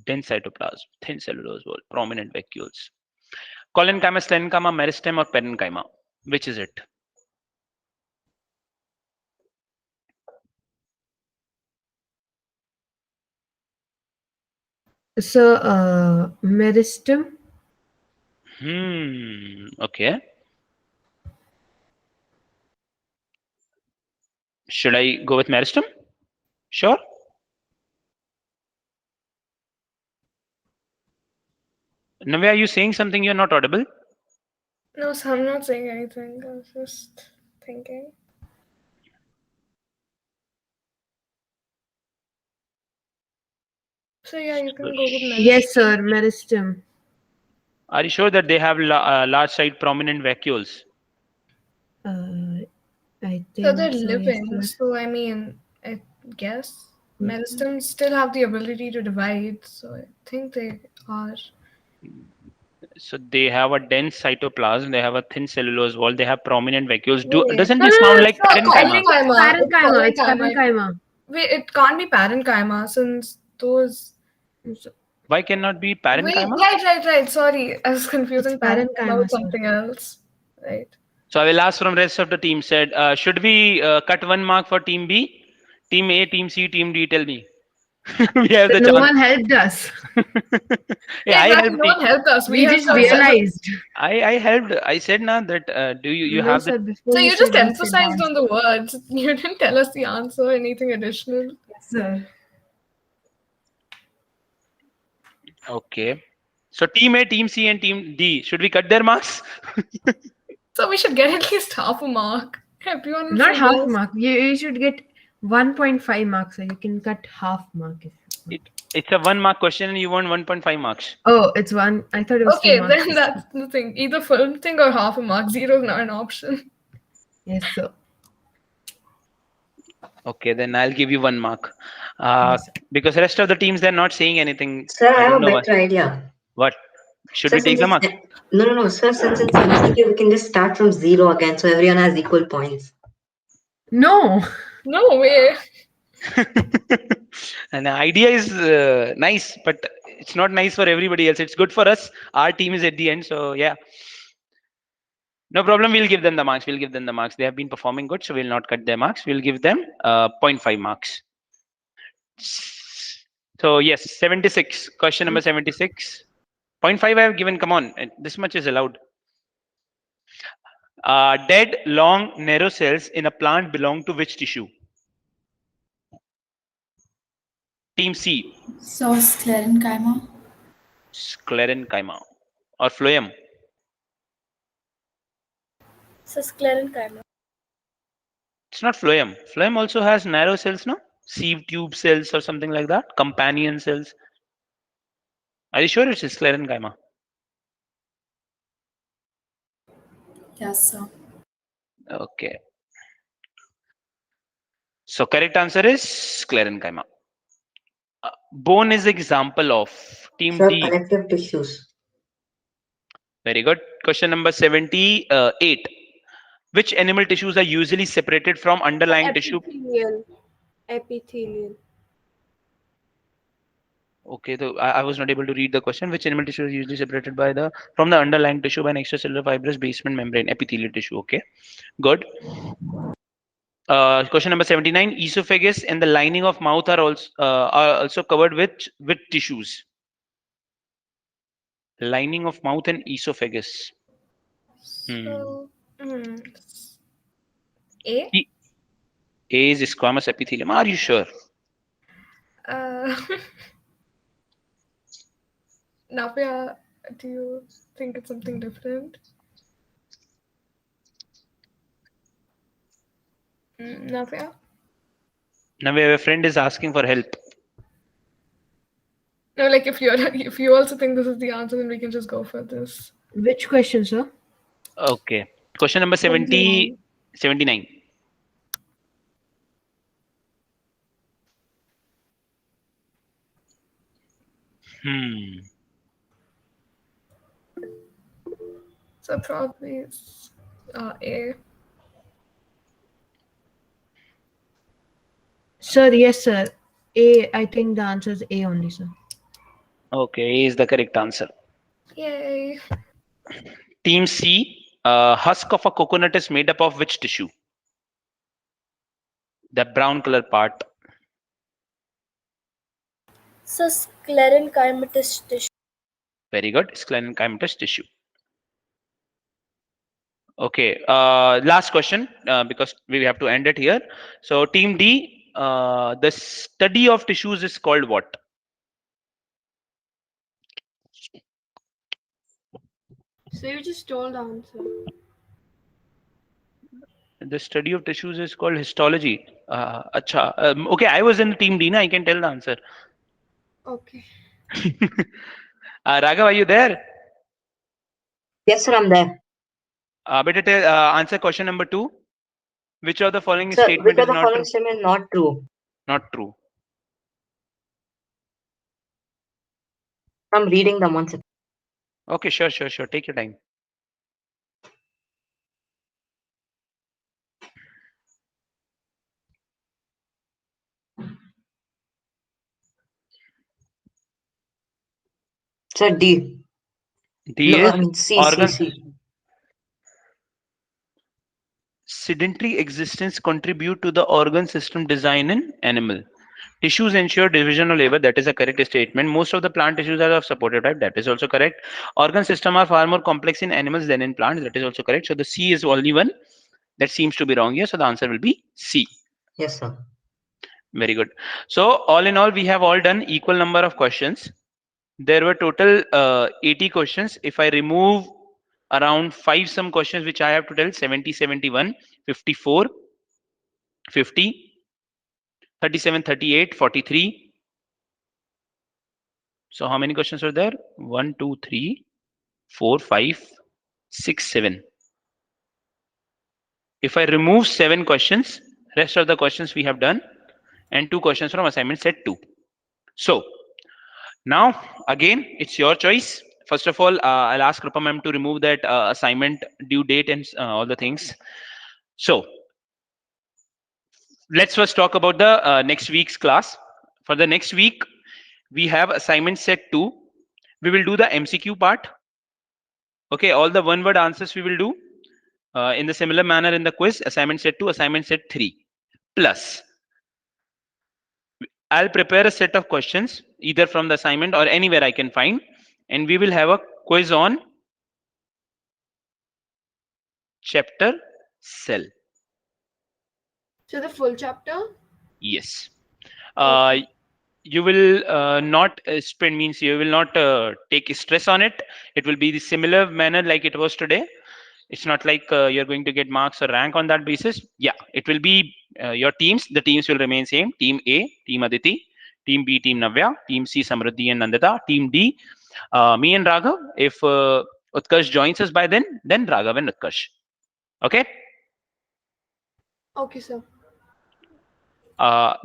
Dense cytoplasm, thin cellulose wall, prominent vacuoles. Collenchyma, sclerenchyma, meristem, or parenchyma? Which is it? So, meristem. Okay. Should I go with meristem? Sure. Navya, are you saying something? You're not audible. No, so I'm not saying anything. I was just thinking. So yeah, you can go with meristem. Yes, sir, meristem. Are you sure that they have large side prominent vacuoles? I think So they're so, yes, living. sir. So I mean, I guess meristems still have the ability to divide. So I think they are. So they have a dense cytoplasm, they have a thin cellulose wall, they have prominent vacuoles. Yeah. Doesn't No, this no, sound no, like it's not parenchyma? parenchyma. It's parenchyma. Wait, it can't be parenchyma since those. Why cannot be Wait, parenchyma? right. Sorry, I was confusing It's parenchyma parenchyma, with sir. something else. Right. So I will ask from rest of the team. Said, should we cut 1 mark for team B? Team A, team C, team D, tell me. We have the No chance. one helped us. Yeah, I exactly. helped. No one helped us. We have just some- realized. I helped. I said now that do you No, have sir, the before So you said just we said emphasized that. on the words. You didn't tell us the answer, anything additional. Yes, sir. okay. So team A, team C, and team D, should we cut their marks? So we should get at least half a mark. Everyone Not should half guess. mark. You should get 1.5 marks, so you can cut half mark. If you want. It's a 1 mark question and you want 1.5 marks. Oh, it's one. I thought it was 2 Okay, marks. then that's the thing. Either full thing or half a mark. Zero is not an option. Yes, sir. Okay, then I'll give you 1 mark. Yes, sir. Because the rest of the teams, they're not saying anything. Sir, I have don't a know why. better idea. What? Should Sir, we take since the mark? No, sir. Since it's MCQ, we can just start from 0 again, so everyone has equal points. No. No way. And the idea is nice, but it's not nice for everybody else. It's good for us. Our team is at the end, so yeah. No problem. We'll give them the marks. They have been performing good, so we'll not cut their marks. We'll give them 0.5 marks. So yes, 76. Question number 76. 0.5 I have given. Come on, this much is allowed. Dead, long, narrow cells in a plant belong to which tissue? Team C. So sclerenchyma. Sclerenchyma or phloem. So sclerenchyma. It's not phloem. Phloem also has narrow cells, no? Sieve tube cells or something like that. Companion cells. Are you sure it's sclerenchyma? Yes, sir. Okay. So correct answer is sclerenchyma. Bone is example of team Sir, D. connective tissues. Very good. Question number 78. Which animal tissues are usually separated from underlying tissue? Epithelial. Okay, so I was not able to read the question. Which animal tissue is usually separated from the underlying tissue by an extracellular fibrous basement membrane, epithelial tissue? Okay, good. Question number 79. Esophagus and the lining of mouth are also covered with tissues. Lining of mouth and esophagus. So, A? A is squamous epithelium. Are you sure? Navya, do you think it's something different? Navya? Now a friend is asking for help. No, like if you also think this is the answer, then we can just go for this. Which question, sir? Okay. Question number 79. So probably A. Sir, yes, sir. A. I think the answer is A only, sir. Okay, A is the correct answer. Yay. Team C, husk of a coconut is made up of which tissue? The brown color part. So sclerenchymatous tissue. Very good. Sclerenchymatous tissue. Okay. Last question, because we have to end it here. So team D, the study of tissues is called what? So you just told the answer. The study of tissues is called histology. Acha. Okay, I was in team D, na, I can tell the answer. Okay. Raghav, are you there? Yes, sir, I'm there. Better answer question number 2. Which of the following Sir, which statement of is the not following true? statement is not true? Not true. I'm reading them once. Okay, sure. Take your time. Sir, D. D No, is I mean C, C, organ. C. Sedentary existence contribute to the organ system design in animal. Tissues ensure division of labor. That is a correct statement. Most of the plant tissues are of supportive type. That is also correct. Organ system are far more complex in animals than in plants. That is also correct. So the C is only one that seems to be wrong here. So the answer will be C. Yes, sir. Very good. So all in all, we have all done equal number of questions. There were total 80 questions. If I remove around 5 some questions which I have to tell, 70, 71, 54, 50, 37, 38, 43. So how many questions are there? 1, 2, 3, 4, 5, 6, 7. If I remove 7 questions, rest of the questions we have done, and 2 questions from assignment set 2. So now again, it's your choice. First of all, I'll ask Rupa ma'am to remove that assignment due date and all the things. So let's first talk about the next week's class. For the next week, we have assignment set 2. We will do the MCQ part. Okay, all the one word answers we will do in the similar manner in the quiz. Assignment set 2, assignment set 3. Plus, I'll prepare a set of questions either from the assignment or anywhere I can find, and we will have a quiz on chapter cell. So the full chapter? Yes. Okay. You will not spend, means you will not take stress on it. It will be the similar manner like it was today. It's not like you're going to get marks or rank on that basis. Yeah, it will be your teams. The teams will remain same. Team A, Team Aditi. Team B, Team Navya. Team C, Samruddhi and Nandita. Team D, me and Raghav. If Utkarsh joins us by then Raghav and Utkarsh. Okay. Okay, sir.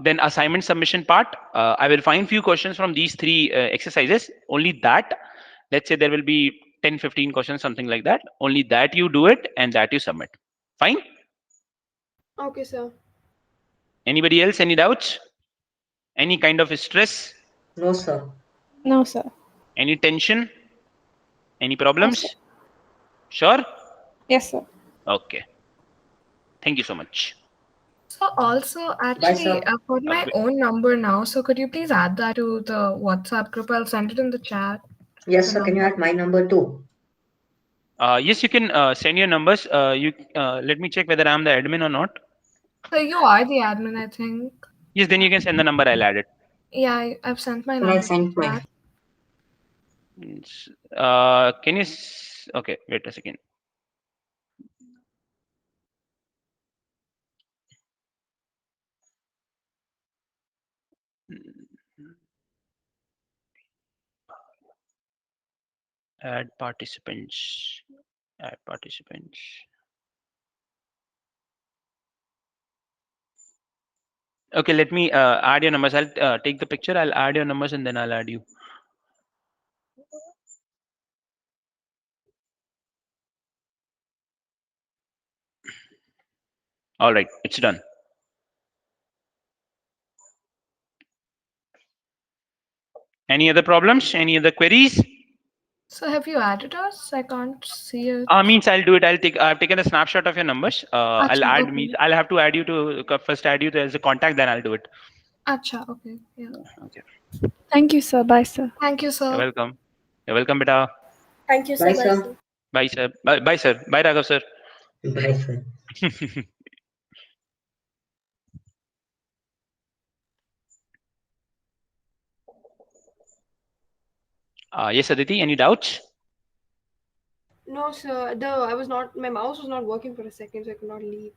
Then assignment submission part, I will find few questions from these 3 exercises. Only that, let's say there will be 10, 15 questions, something like that. Only that you do it and that you submit. Fine. Okay, sir. Anybody else? Any doubts? Any kind of stress? No, sir. No, sir. Any tension? Any Yes, problems? sir. Sure. Yes, sir. Okay. Thank you so much. So also, Bye, actually, sir. I've got my own number now. So could you please add that to the WhatsApp group? I'll send it in the chat. Yes, The sir. Can you number. add my number too? Yes, you can send your numbers. You let me check whether I'm the admin or not. So you are the admin, I think. Yes, then you can send the number. I'll add it. Yeah, I've sent my Then I'll number. send my. Can you? Okay, wait a second. Add participants. Add participants. Okay, let me add your numbers. I'll take the picture. I'll add your numbers and then I'll add you. All right, it's done. Any other problems? Any other queries? So have you added us? I can't see it. Means I'll do it. I've taken a snapshot of your numbers. I'll Acha, add okay. means I'll have to add you to first add you as a contact, then I'll do it. Acha, okay. Yeah. Okay. Thank you, sir. Bye, sir. Thank you, sir. You're welcome. You're welcome, beta. Thank you, sir. Bye, Bye, sir. sir. Bye, sir. Bye, sir. Bye, Raghav, sir. Bye, sir. Yes, Aditi. Any doubts? No, sir. My mouse was not working for a second, so I could not leave.